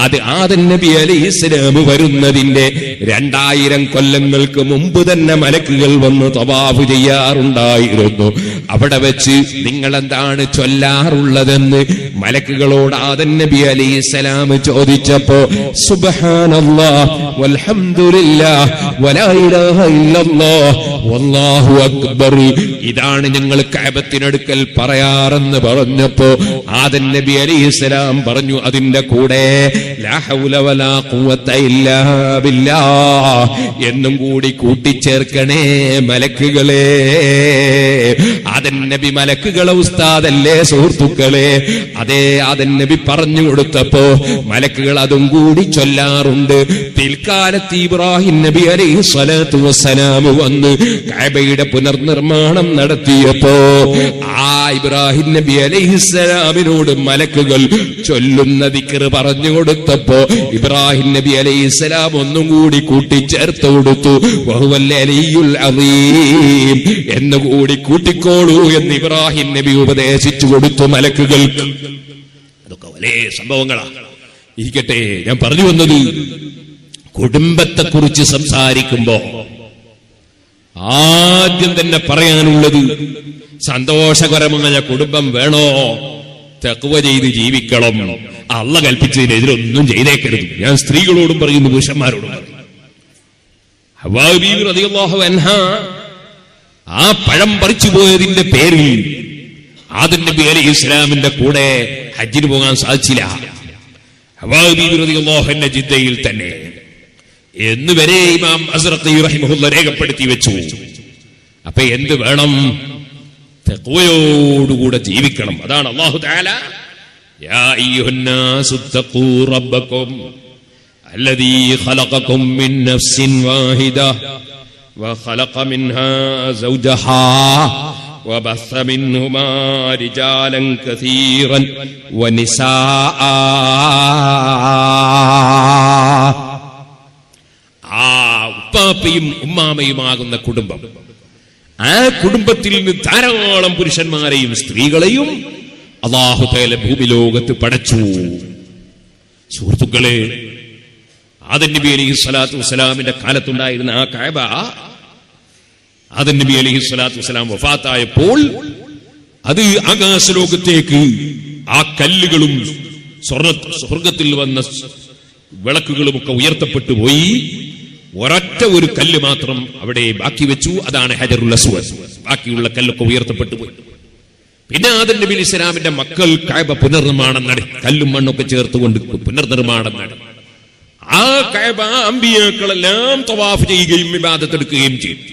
അത് ആദം നബി അലൈഹിസ്സലാം വരുന്നതിന്റെ 2000 കൊല്ലങ്ങൾക്ക് മുമ്പ് തന്നെ മലക്കുകൾ വന്ന് തവാഫ് ചെയ്യാറുണ്ടായിരുന്നു. അവിടെ വെച്ച് നിങ്ങൾ എന്താണ് ചൊല്ലാറുള്ളതെന്ന് മലക്കുകളോട് ആദം നബി അലൈഹിസ്സലാം ചോദിച്ചപ്പോ സുബ്ഹാനല്ലാഹ് വൽഹംദുലില്ലാഹ് വലാ ഇലാഹ ഇല്ലല്ലാഹ് വല്ലാഹു അക്ബർ, ഇതാണ് ഞങ്ങൾ കഅബത്തിനടുക്കൽ പറയാറെന്ന് പറഞ്ഞപ്പോ ആദം നബി അലൈഹിസ്സലാം പറഞ്ഞു അതിന്റെ കൂടെ ലാ ഹൗല വലാ ഖുവത ഇല്ലാ ബില്ലാഹ് എന്നും കൂടി കൂട്ടിച്ചേർക്കണേ മലക്കുകളെ. ആദം നബി മലക്കുകളെ ഉസ്താദല്ലേ സുഹൃത്തുക്കളെ? അതേ ആദം നബി പറഞ്ഞു കൊടുത്തപ്പോ മലക്കുകൾ അതും കൂടി ചൊല്ലാറുണ്ട്. പിൽക്കാലത്ത് ഇബ്രാഹിം നബി അലൈഹിസ്സലാത്തു വസ്സലാം വന്ന് കഅബയുടെ പുനർനിർമ്മാണം നടത്തിയപ്പോ ആ ഇബ്രാഹിം നബി അലൈഹിസ്സലാമിനോട് മലക്കുകൾ ചൊല്ലുന്ന ദിക്ർ പറഞ്ഞു കൊടുത്തപ്പോ ഇബ്രാഹിം നബി അലൈഹിസ്സലാം ഒന്നും കൂടി കൂട്ടിച്ചേർത്ത് കൊടുത്തു. വഹുവൽ അലിയുൽ അദീം എന്നുകൂടി കൂട്ടിക്കോളൂ എന്ന് ഇബ്രാഹിം നബി ഉപദേശിച്ചു കൊടുത്തു മലക്കുകൾക്ക്. അതൊക്കെ വലിയ സംഭവങ്ങളാണ്. ഇരിക്കട്ടെ, ഞാൻ പറഞ്ഞു വന്നത് കുടുംബത്തെ കുറിച്ച് സംസാരിക്കുമ്പോ ആദ്യം തന്നെ പറയാനുള്ളത് സന്തോഷകരമായ കുടുംബം വേണോ? തഖ്വ ചെയ്ത് ജീവിക്കണം. അല്ലാഹ് കൽപ്പിച്ചതിനെതിരൊന്നും ചെയ്തേക്കരുത്. ഞാൻ സ്ത്രീകളോടും പറയുന്നു, പുരുഷന്മാരോടും പറയുന്നു. ഹവ്വാ ബീവി റളിയല്ലാഹു അൻഹാ ആ പഴം പറിച്ചു പോയതിന്റെ പേരിൽ ആദം നബി അലൈഹിസ്സലാമിന്റെ കൂടെ ഹജ്ജിന് പോകാൻ സാധിച്ചില്ല. ഹവ്വാ ബീവി റളിയല്ലാഹു അൻഹ ജിദ്ദയിൽ തന്നെ എന്നുവരെ ഇമാം അസ്റഖി റഹിമഹുല്ലാഹ് രേഖപ്പെടുത്തി വെച്ചു. അപ്പൊ എന്ത് വേണം? തഖ്വയോടുകൂടെ ജീവിക്കണം. അതാണ് അല്ലാഹു തആല യാ അയ്യുഹന്നാസു തഖൂ റബ്ബക്കും അല്ലദീ ഖലഖക്കും മിൻ നഫ്സിൻ വാഹിദ വഖലഖ മിൻഹാ സൗജഹാ വബസ്സ മിൻഹുമാ റിജാലൻ കസീറൻ വനിസാഅ. ആ ഉപ്പാപ്പയും ഉമ്മാമയുമാകുന്ന കുടുംബം, ആ കുടുംബത്തിൽ നിന്ന് ധാരാളം പുരുഷന്മാരെയും സ്ത്രീകളെയും അല്ലാഹു തആല ഭൂമി ലോകത്ത് പടച്ചു. സുഹൃത്തുക്കളെ, ആദം നബി അലൈഹിസ്സലാത്തു വസ്സലാമിന്റെ കാലത്തുണ്ടായിരുന്ന ആ കഅബ, ആദം നബി അലൈഹിസ്സലാത്തു വസ്സലാം വഫാത്തായപ്പോൾ അത് ആകാശലോകത്തേക്ക് ആ കല്ലുകളും സ്വർഗത്തിൽ വന്ന വിളക്കുകളുമൊക്കെ ഉയർത്തപ്പെട്ടു പോയി. ഒരൊറ്റ ഒരു കല്ല് മാത്രം അവിടെ ബാക്കി വെച്ചു, അതാണ് ഹജറുൽ അസ്വദ്. ബാക്കിയുള്ള കല്ലൊക്കെ ഉയർത്തപ്പെട്ടു പോയി. പിന്നെ ആദം നബി അലൈഹിസ്സലാമിന്റെ മക്കൾ കഅബ പുനർനിർമ്മാണം നടത്തി, കല്ലും മണ്ണൊക്കെ ചേർത്തുകൊണ്ട് പുനർനിർമ്മാണം നടത്തി. ആ കഅബ അമ്പിയാക്കളെല്ലാം തവാഫ് ചെയ്യുകയും ഇബാദത്ത് എടുക്കുകയും ചെയ്തു.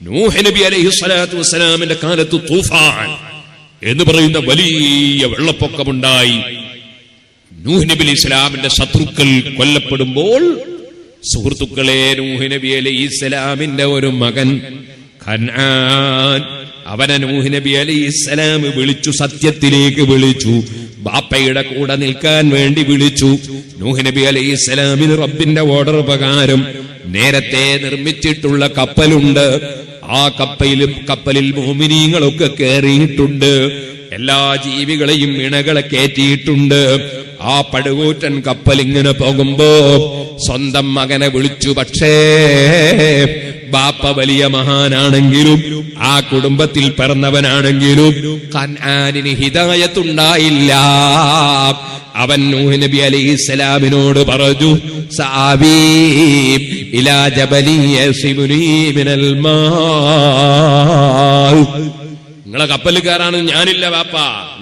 നൂഹ് നബി അലൈഹിസ്സലാത്തു വസ്സലാമിന്റെ കാലത്ത് തൂഫാൻ എന്ന് പറയുന്ന വലിയ വെള്ളപ്പൊക്കമുണ്ടായി. നൂഹ് നബി അലൈഹിസ്സലാമിന്റെ ശത്രുക്കൾ കൊല്ലപ്പെടുമ്പോൾ, സുഹൃത്തുക്കളെ, നൂഹ് നബി അലൈഹിസ്സലാമിന്റെ ഒരു മകൻ ഖനാൻ, അവനെ നൂഹ് നബി അലൈഹിസ്സലാം വിളിച്ചു, സത്യത്തിലേക്ക് വിളിച്ചു, ബാപ്പയുടെ കൂടെ നിൽക്കാൻ വേണ്ടി വിളിച്ചു. നൂഹ് നബി അലൈഹിസ്സലാമിന് റബ്ബിന്റെ ഓർഡർ പ്രകാരം നേരത്തെ നിർമ്മിച്ചിട്ടുള്ള കപ്പലുണ്ട്. ആ കപ്പലിൽ മുഅ്മിനീങ്ങളൊക്കെ കയറിയിട്ടുണ്ട്. എല്ലാ ജീവികളെയും ഇണകളെ കയറ്റിയിട്ടുണ്ട്. ആ പടുകൂറ്റൻ കപ്പൽ ഇങ്ങനെ പോകുമ്പോ സ്വന്തം മകനെ വിളിച്ചു. പക്ഷേ ബാപ്പ വലിയ മഹാനാണെങ്കിലും ആ കുടുംബത്തിൽ പിറന്നവനാണെങ്കിലും ഖനാനിന് ഹിദായത്തുണ്ടായില്ല. അവൻ നൂഹ് നബി അലൈഹിസ്സലാമിനോട് പറഞ്ഞു, സആബി ഇലാ ജബലി യസിമുനി മിനൽ മാ. നിങ്ങളെ കപ്പലിൽ കയറാണ് ഞാനില്ല ബാപ്പ,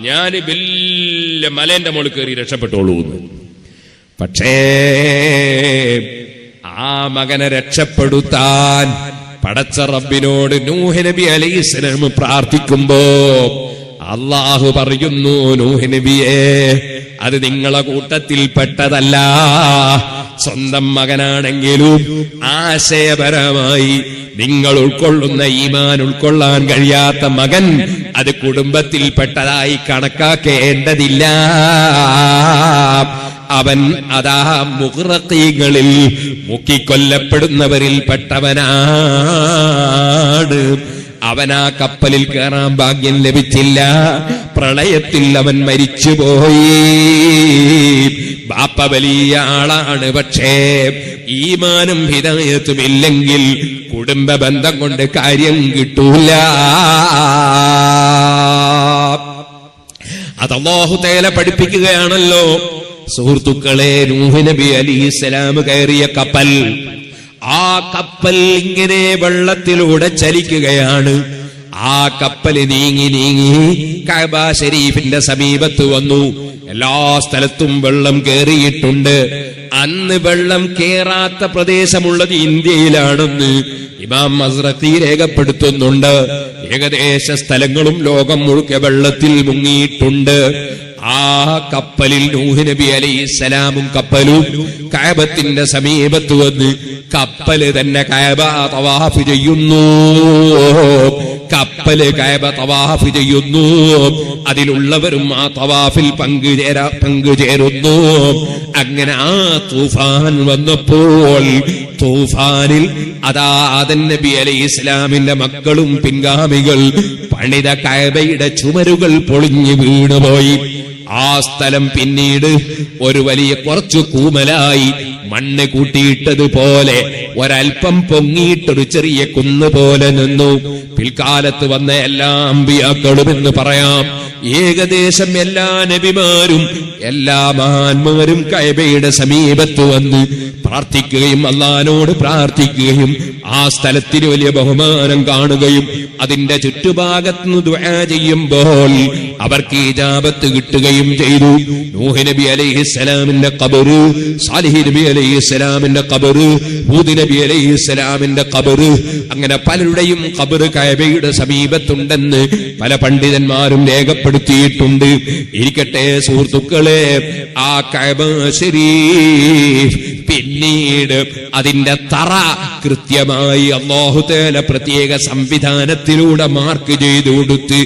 ഞാൻ വലിയ മലേന്റെ മുകളിൽ കയറി രക്ഷപ്പെട്ടോളൂ. പക്ഷേ ആ മകനെ രക്ഷപ്പെടുത്താൻ പടച്ച റബ്ബിനോട് നൂഹ് നബി അലൈഹിസ്സലാം പ്രാർത്ഥിക്കുമ്പോ അല്ലാഹു പറയുന്നു, നൂഹ് നബിയെ, അത് നിങ്ങളെ കൂട്ടത്തിൽ പെട്ടതല്ല. സ്വന്തം മകനാണെങ്കിലും ആശയപരമായി നിങ്ങൾ ഉൾക്കൊള്ളുന്ന ഈമാൻ ഉൾക്കൊള്ളാൻ കഴിയാത്ത മകൻ അത് കുടുംബത്തിൽപ്പെട്ടതായി കണക്കാക്കേണ്ടതില്ല. അവൻ അതാ മുഗ്റഖീങ്ങളിൽ മുക്കിക്കൊല്ലപ്പെടുന്നവരിൽ പെട്ടവനാണ്. അവനാ കപ്പലിൽ കയറാൻ ഭാഗ്യം ലഭിച്ചില്ല. പ്രളയത്തിൽ അവൻ മരിച്ചുപോയി. ബാപ്പ വലിയ ആളാണ്, പക്ഷേ ഈമാനും ഹിദായത്തും ഇല്ലെങ്കിൽ കുടുംബ ബന്ധം കൊണ്ട് കാര്യം കിട്ടൂല. അത് അല്ലാഹു തആല പഠിപ്പിക്കുകയാണല്ലോ. സുഹൃത്തുക്കളെ, നൂഹ് നബി അലൈഹിസ്സലാം കയറിയ കപ്പൽ, ആ കപ്പൽ ഇങ്ങനെ വെള്ളത്തിലൂടെ ചലിക്കുകയാണ്. ആ കപ്പൽ നീങ്ങി നീങ്ങി കഅബ ശരീഫിന്റെ സമീപത്ത് വന്നു. എല്ലാ സ്ഥലത്തും വെള്ളം കേറിയിട്ടുണ്ട്. അന്ന് വെള്ളം കേറാത്ത പ്രദേശമുള്ളത് ഇന്ത്യയിലാണെന്ന് ഇമാം മസ്റഖി രേഖപ്പെടുത്തുന്നുണ്ട്. ഏകദേശ സ്ഥലങ്ങളും ലോകം മുഴുക്കെ വെള്ളത്തിൽ മുങ്ങിയിട്ടുണ്ട്. ആ കപ്പലിൽ നൂഹ് നബി അലൈഹിസ്സലാമും കപ്പലും കഅബത്തിന്റെ സമീപത്ത് വന്ന് കപ്പല് തന്നെ കഅബ തവാഫ് ചെയ്യുന്നു. കപ്പല് കഅബ തവാഫ് ചെയ്യുന്നു. അതിലുള്ളവരും ആ തവാഫിൽ പങ്കുചേരുന്നു. അങ്ങനെ ആ തൂഫാൻ വന്നപ്പോൾ തൂഫാനിൽ അതാ ആദം നബി അലൈഹിസ്സലാമിന്റെ മക്കളും പിൻഗാമികൾ പണിത കഅബയുടെ ചുമരുകൾ പൊളിഞ്ഞു വീണുപോയി. ആ സ്ഥലം പിന്നീട് ഒരു വലിയ കുറച്ചു കൂമലായി മണ്ണ് കൂട്ടിയിട്ടതുപോലെ ഒരൽപ്പം പൊങ്ങിയിട്ടൊരു ചെറിയ കുന്ന് പോലെ നിന്നു. പിൽക്കാലത്ത് വന്ന എല്ലാ അമ്പിയാക്കളും എന്ന് പറയാം, ഏകദേശം എല്ലാ നബിമാരും എല്ലാ മഹാന്മാരും കഅബയുടെ സമീപത്ത് വന്ന് പ്രാർത്ഥിക്കുകയും അല്ലാഹുവോട് പ്രാർത്ഥിക്കുകയും ആ സ്ഥലത്തിന് വലിയ ബഹുമാനം കാണുകയും അതിന്റെ ചുറ്റുഭാഗത്തുനിന്ന് ദുആ ചെയ്യുമ്പോൾ അവർക്ക് ഇജാബത്ത് കിട്ടുകയും ചെയ്തു. നൂഹ് നബി അലൈഹിസ്സലാമിന്റെ ഖബർ, സാലിഹ് നബി അലൈഹിസ്സലാമിന്റെ ഖബർ, ഹൂദ് നബി അലൈഹിസ്സലാമിന്റെ ഖബർ, അങ്ങനെ പലരുടെയും ഖബർ കഅബയുടെ സമീപത്തുണ്ടെന്ന് പല പണ്ഡിതന്മാരും രേഖപ്പെടുത്തിയിട്ടുണ്ട്. ഇരിക്കട്ടെ സുഹൃത്തുക്കളെ, ആ കഅബ ശരീഫ് പിന്നീട് അതിന്റെ തറ കൃത്യമായി അല്ലാഹു തആല പ്രത്യേക സംവിധാനത്തിലൂടെ മാർക്ക് ചെയ്തു കൊടുത്ത്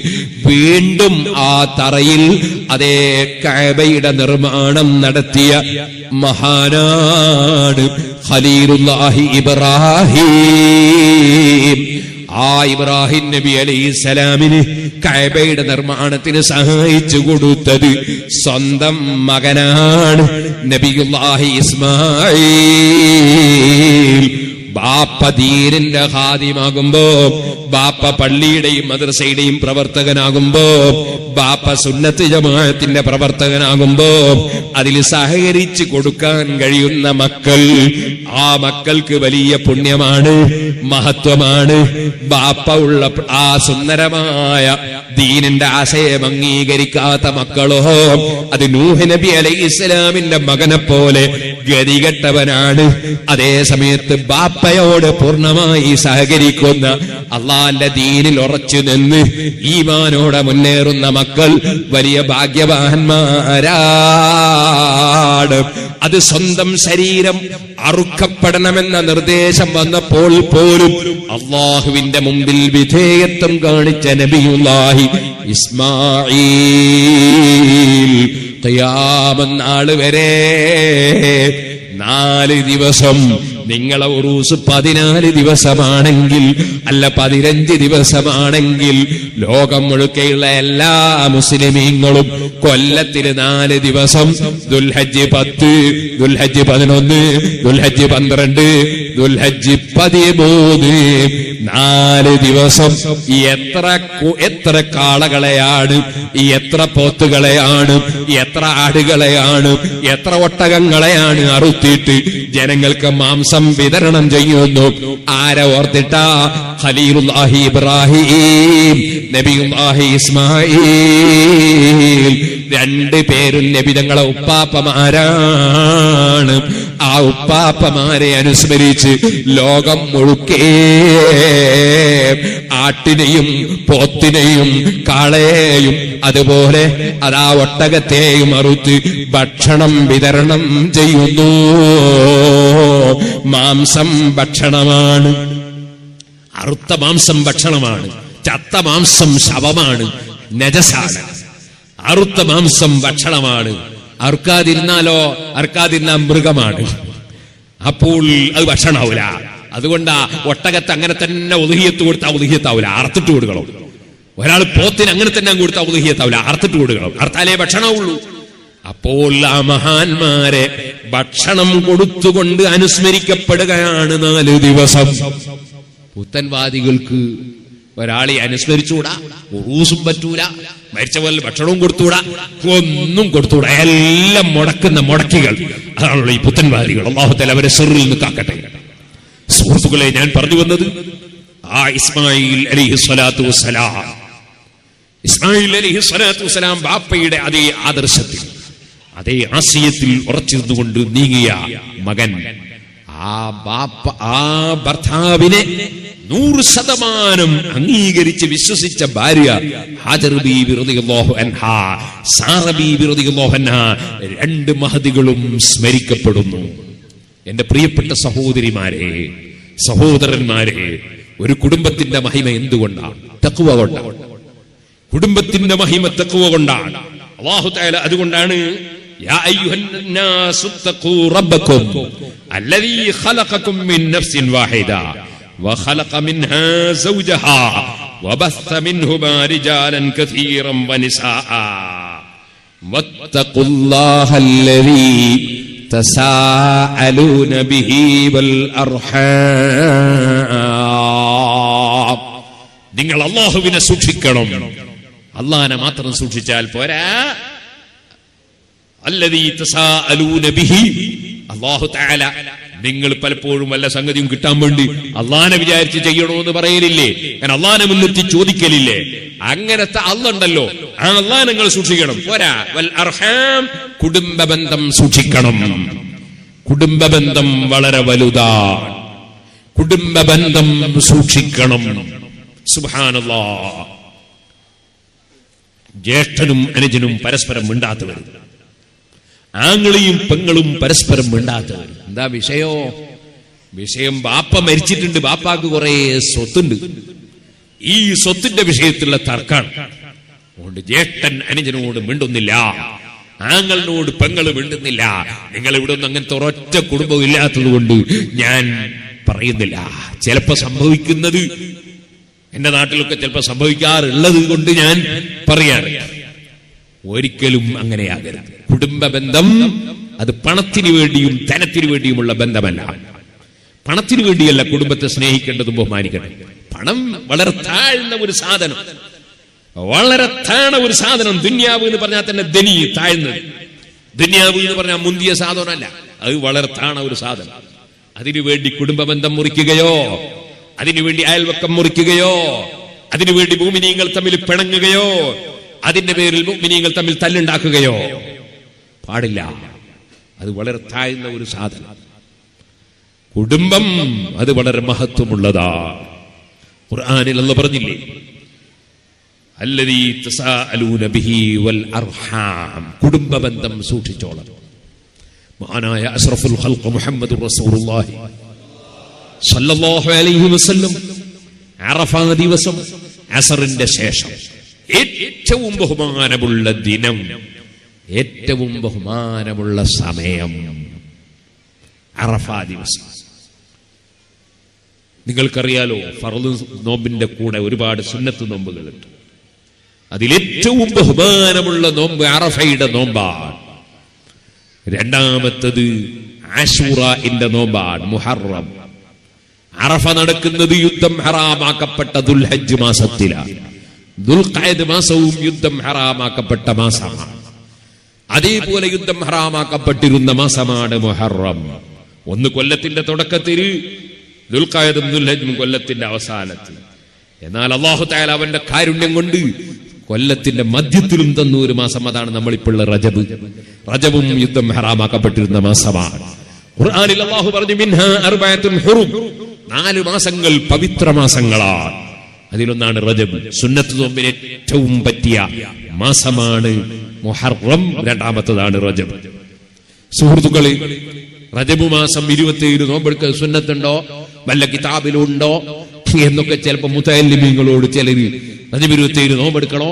വീണ്ടും ആ തറയിൽ അതേ കഅബയുടെ നിർമ്മാണം നടത്തിയ മഹാനാണ് ഖലീലുല്ലാഹി ഇബ്രാഹിം. ആ ഇബ്രാഹിം നബി അലൈഹിസ്സലാമിന് കഅബയുടെ നിർമ്മാണത്തിന് സഹായിച്ചു കൊടുത്തത് സ്വന്തം മകനാണ് നബിയുല്ലാഹി ഇസ്മാഈൽ. ബാപ്പ ദീനിന്റെ ഖാദിമാകുമ്പോ, ബാപ്പ പള്ളിയുടെയും മദ്രസയുടെയും പ്രവർത്തകനാകുമ്പോ, ബാപ്പ സുന്നത്ത് ജമാഅത്തിന്റെ പ്രവർത്തകനാകുമ്പോ അതിൽ സഹകരിച്ചു കൊടുക്കാൻ കഴിയുന്ന മക്കൾ, ആ മക്കൾക്ക് വലിയ പുണ്യമാണ്, മഹത്വമാണ്. ബാപ്പ ഉള്ള ആ സുന്ദരമായ ദീനിന്റെ ആശയം അംഗീകരിക്കാത്ത മക്കളോ അത് നൂഹ് നബി അലൈഹിസ്സലാമിന്റെ മകനെ പോലെ ഗതികെട്ടവനാണ്. അതേ സമയത്ത് ബാപ്പയോട് പൂർണ്ണമായി സഹകരിക്കുന്ന, അള്ളാന്റെ ദീനിൽ ഉറച്ചു നിന്ന് ഈമാനോടെ മുന്നേറുന്ന മക്കൾ വലിയ ഭാഗ്യവാന്മാരാണ്. അത് സ്വന്തം ശരീരം അറുക്കപ്പെടണമെന്ന നിർദ്ദേശം വന്നപ്പോൾ പോലും അള്ളാഹുവിന്റെ മുമ്പിൽ വിധേയത്വം കാണിച്ച നബിയുല്ലാഹി ഇസ്മാഈൽ ഖിയാമത്ത് നാൾ വരെ 4 ദിവസം, നിങ്ങളെ ഉറൂസ് 14 ദിവസമാണെങ്കിൽ, അല്ല 15 ദിവസമാണെങ്കിൽ, ലോകം മുഴുക്കെയുള്ള എല്ലാ മുസ്ലിമീങ്ങളും കൊല്ലത്തിന് 4 ദിവസം, ദുൽഹജ്ജ് 10, ദുൽഹജ്ജ് 11, ദുൽഹജ്ജ് 12, ദുൽഹജ്ജ് 13, 4 ദിവസം എത്ര കാളകളെയാണ്, എത്ര പോത്തുകളെയാണ്, എത്ര ആടുകളെയാണ്, എത്ര ഒട്ടകങ്ങളെയാണ് അറുത്തിട്ട് ജനങ്ങൾക്ക് മാംസം വിതരണം ചെയ്യുന്നു. ആരെ ഓർത്തിട്ടാ? ഖലീലുല്ലാഹി ഇബ്രാഹിം, നബിയുല്ലാഹി ഇസ്മാഈൽ. 2 പേരും നബി തങ്ങളെ ഉപ്പാപ്പമാരാണ്. ആ ഉപ്പാപ്പമാരെ അനുസ്മരിച്ച് ലോകം മുഴുക്കേ ആട്ടിനെയും പോത്തിനെയും കാളയെയും അതുപോലെ അതാ ഒട്ടകത്തെയും അറുത്ത് ഭക്ഷണം വിതരണം ചെയ്യുന്നു. മാംസം ഭക്ഷണമാണ്, അറുത്ത മാംസം ഭക്ഷണമാണ്. ചത്ത മാംസം ശവമാണ്, നജസാണ്. അറുത്ത മാംസം ഭക്ഷണമാണ്. അറുക്കാതിരുന്നാലോ? അറുക്കാതിരുന്ന മൃഗമാണ്, അപ്പോൾ അത് ഭക്ഷണമാവൂല. അതുകൊണ്ടാ ഒട്ടകത്ത് അങ്ങനെ തന്നെ ഉദ്ഹിയത്ത് കൊടുത്താൽ ഉദ്ഹിയത്താവൂല, അറുത്തിട്ട് കൊടുക്കണം. ഒരാൾ പോത്തിന് അങ്ങനെ തന്നെ കൊടുത്താൽ ഉദ്ഹിയത്താവൂല, അറുത്തിട്ട് കൊടുക്കണം. അറുത്താലേ ഭക്ഷണമുള്ളൂ. അപ്പോൾ ആ മഹാന്മാരെ ഭക്ഷണം കൊടുത്തുകൊണ്ട് അനുസ്മരിക്കപ്പെടുകയാണ് 4 ദിവസം. പുത്തൻവാദികൾക്ക് ഒരാളെ അനുസ്മരിച്ചുകൂടാ, ഉറൂസും പറ്റൂല, മരിച്ച പോലെ ഭക്ഷണവും കൊടുത്തുകൂടാ, ഒന്നും കൊടുത്തുകൂടാ. എല്ലാം മുടക്കുന്ന മുടക്കികൾ, അതാണുള്ള ഈ പുത്തൻവാദികൾ. അല്ലാഹു തആല അവരെ സിറിൽ നിന്ന് കാക്കട്ടെ. സുഹൃത്തുക്കളെ, ഞാൻ പറഞ്ഞു വന്നത് ആ ഇസ്മായിൽ അലൈഹിസ്സലാത്തു വസ്സലാം, ഇസ്മായിൽ അലൈഹിസ്സലാത്തു വസ്സലാം ബാപ്പയുടെ അതേ ആദർശത്തിൽ, അതേ ആശയത്തിൽ ഉറച്ചിരുന്നുകൊണ്ട് നീങ്ങിയ മകൻ, ആ ബാപ്പ, ആ ഭർത്താവിനെ 100% അംഗീകരിച്ച് വിശ്വസിച്ച ഭാര്യ ഹാജർ ബീബി റളിയല്ലാഹു അൻഹാ, സാറ ബീബി റളിയല്ലാഹു അൻഹാ, 2 മഹദികളും സ്മരിക്കപ്പെടുന്നു. എന്റെ പ്രിയപ്പെട്ട സഹോദരിമാരെ, സഹോദരന്മാരെ, ഒരു കുടുംബത്തിന്റെ മഹിമ എന്തുകൊണ്ടാണ്? തഖ്വ കൊണ്ടാണ്. കുടുംബത്തിന്റെ മഹിമ തഖ്വ കൊണ്ടാണ്. അല്ലാഹു തആല അതുകൊണ്ടാണ് യാ അയ്യുഹന്നാസു തഖൂ റബ്ബക്കും അല്ലദീ ഖലഖകും മിൻ നഫ്സിൻ വാഹിദ വഖലഖ മിൻഹാ സൗജഹാ വബസ്സ മിൻഹുമാ റിജാലൻ കസീറൻ വനിസാഅ വത്തഖുല്ലാഹല്ലദീ തസാഅലൂന ബിഹി വൽ അർഹാം. നിങ്ങൾ അല്ലാഹുവിനെ സൂക്ഷിക്കണം. അല്ലാഹനെ മാത്രം സൂക്ഷിച്ചാൽ പോരാ. അല്ലദീ തസാഅലൂന ബിഹി, അല്ലാഹു തആല നിങ്ങൾ പലപ്പോഴും വല്ല സംഗതിയും കിട്ടാൻ വേണ്ടി അള്ളാനെ വിചാരിച്ച് ചെയ്യണമെന്ന് പറയലില്ലേ? ഞാൻ അള്ളാനെ മുൻനിർത്തി ചോദിക്കലില്ലേ? അങ്ങനത്തെ അള്ളണ്ടല്ലോ, ആ അള്ളാനെ നിങ്ങൾ സൂക്ഷിക്കണം. പോരാ, വൽ അർഹാം, കുടുംബ ബന്ധം സൂക്ഷിക്കണം. കുടുംബ ബന്ധം വളരെ വലുതാണ്. കുടുംബ ബന്ധം സൂക്ഷിക്കണം. സുബ്ഹാനല്ലാഹ്. ജ്യേഷ്ഠനും അനുജനും പരസ്പരം മിണ്ടാത്തവർ, ആങ്ങളെയും പെങ്ങളും പരസ്പരം മിണ്ടാത്തവർ. എന്താ വിഷയം ബാപ്പ മരിച്ചിട്ടുണ്ട്, ബാപ്പാക്ക് കുറെ സ്വത്തുണ്ട്, ഈ സ്വത്തിന്റെ വിഷയത്തിലുള്ള തർക്കാണ്. അതുകൊണ്ട് ജ്യേഷ്ഠൻ അനുജനോട് മിണ്ടുന്നില്ല, ആങ്ങളിനോട് പെങ്ങൾ മിണ്ടുന്നില്ല. നിങ്ങൾ ഇവിടെ ഒന്നും അങ്ങനത്തെ ഒരൊറ്റ കുടുംബം ഇല്ലാത്തത് കൊണ്ട് ഞാൻ പറയുന്നില്ല. ചിലപ്പോ സംഭവിക്കുന്നത്, എന്റെ നാട്ടിലൊക്കെ ചിലപ്പോ സംഭവിക്കാറുള്ളത് കൊണ്ട് ഞാൻ പറയാറ്. ഒരിക്കലും അങ്ങനെയാകരുത്. കുടുംബ ബന്ധം അത് പണത്തിന് വേണ്ടിയും ധനത്തിന് വേണ്ടിയുമുള്ള ബന്ധമല്ല. പണത്തിന് വേണ്ടിയല്ല കുടുംബത്തെ സ്നേഹിക്കേണ്ടതും ബഹുമാനിക്കേണ്ടത്. പണം വളരെ താഴ്ന്ന ഒരു സാധനം, വളരെ താണ ഒരു സാധനം. ദുന്യാവ് എന്ന് പറഞ്ഞാൽ തന്നെ താഴ്ന്നത്. ദുന്യാവ് എന്ന് പറഞ്ഞാൽ മുന്തിയ സാധനമല്ല, അത് വളരെ താണ ഒരു സാധനം. അതിനുവേണ്ടി കുടുംബ ബന്ധം മുറിക്കുകയോ, അതിനുവേണ്ടി അയൽവക്കം മുറിക്കുകയോ, അതിനുവേണ്ടി മുഅ്മിനീങ്ങൾ തമ്മിൽ പിണങ്ങുകയോ, അതിന്റെ പേരിൽ മുഅ്മിനീങ്ങൾ തമ്മിൽ തല്ലുണ്ടാക്കുകയോ പാടില്ല. അത് വളരെ താഴ്ന്ന ഒരു സാധനം. കുടുംബം അത് വളരെ മഹത്വമുള്ളതാ. ഖുർആനിൽ അല്ലാഹു പറഞ്ഞില്ലേ, അല്ലദീ തസാഅലൂന ബിഹി വൽ അർഹാം, കുടുംബ ബന്ധം സൂക്ഷിച്ചോളണം. മഹാനായ അഷ്റഫുൽ ഖൽഖ് മുഹമ്മദുർ റസൂലുള്ളാഹി സല്ലല്ലാഹു അലൈഹി വസല്ലം അറഫ ദിവസം അസറിന്റെ ശേഷം ഏറ്റവും ബഹുമാനമുള്ള ദിനം, ഏറ്റവും ബഹുമാനമുള്ള സമയം അറഫ ദിവസം. നിങ്ങൾക്കറിയാലോ, ഫർദ് നോമ്പിന്റെ കൂടെ ഒരുപാട് സുന്നത്ത് നോമ്പുകളുണ്ട്. അതിലേറ്റവും ബഹുമാനമുള്ള നോമ്പ് അറഫയുടെ നോമ്പാണ്. രണ്ടാമത്തത് ആശൂറയുടെ നോമ്പാണ്, മുഹറം. അറഫ നടക്കുന്നത് യുദ്ധം ഹറാമാക്കപ്പെട്ട ദുൽഹജ്ജ് മാസത്തിലാണ്. ദുൽഖഅദ് മാസവും യുദ്ധം ഹറാമാക്കപ്പെട്ട മാസമാണ്. അതേപോലെ യുദ്ധം ഹറാമാക്കപ്പെട്ടിരുന്ന മാസമാണ് മുഹറം. ഒന്ന് കൊല്ലത്തിന്റെ തുടക്കത്തിൽ, ദുൽഖഅദും ദുൽഹജ്ജും കൊല്ലത്തിന്റെ അവസാനത്തിൽ. എന്നാൽ അല്ലാഹു തആല അവന്റെ കാരുണ്യം കൊണ്ട് കൊല്ലത്തിന്റെ മധ്യത്തിലും തന്ന ഒരു മാസം, അതാണ് നമ്മളിപ്പോൾ റജബ്. റജബും യുദ്ധം ഹറാമാക്കപ്പെട്ടിരുന്ന മാസമാണ്. ഖുർആനിൽ അല്ലാഹു പറഞ്ഞു, മിൻഹാ അർബഅത്തുൻ ഹുറും, 4 മാസങ്ങൾ പവിത്ര മാസങ്ങളാണ്. അതിലൊന്നാണ് റജബ്. സുന്നത്ത് നോമ്പിന് ഏറ്റവും പറ്റിയ മാസമാണ് മുഹറം, രണ്ടാമത്തതാണ് റജബ്. സുഹൃത്തുക്കളെ, റജബ് മാസം 27 നോമ്പെടുക്കൽ സുന്നത്തുണ്ടോ, വല്ല കിതാബിലുണ്ടോ എന്നൊക്കെ ചിലപ്പോ മുതഅല്ലിമീങ്ങളോട് ചിലര് റജബ് 27 നോമ്പെടുക്കണോ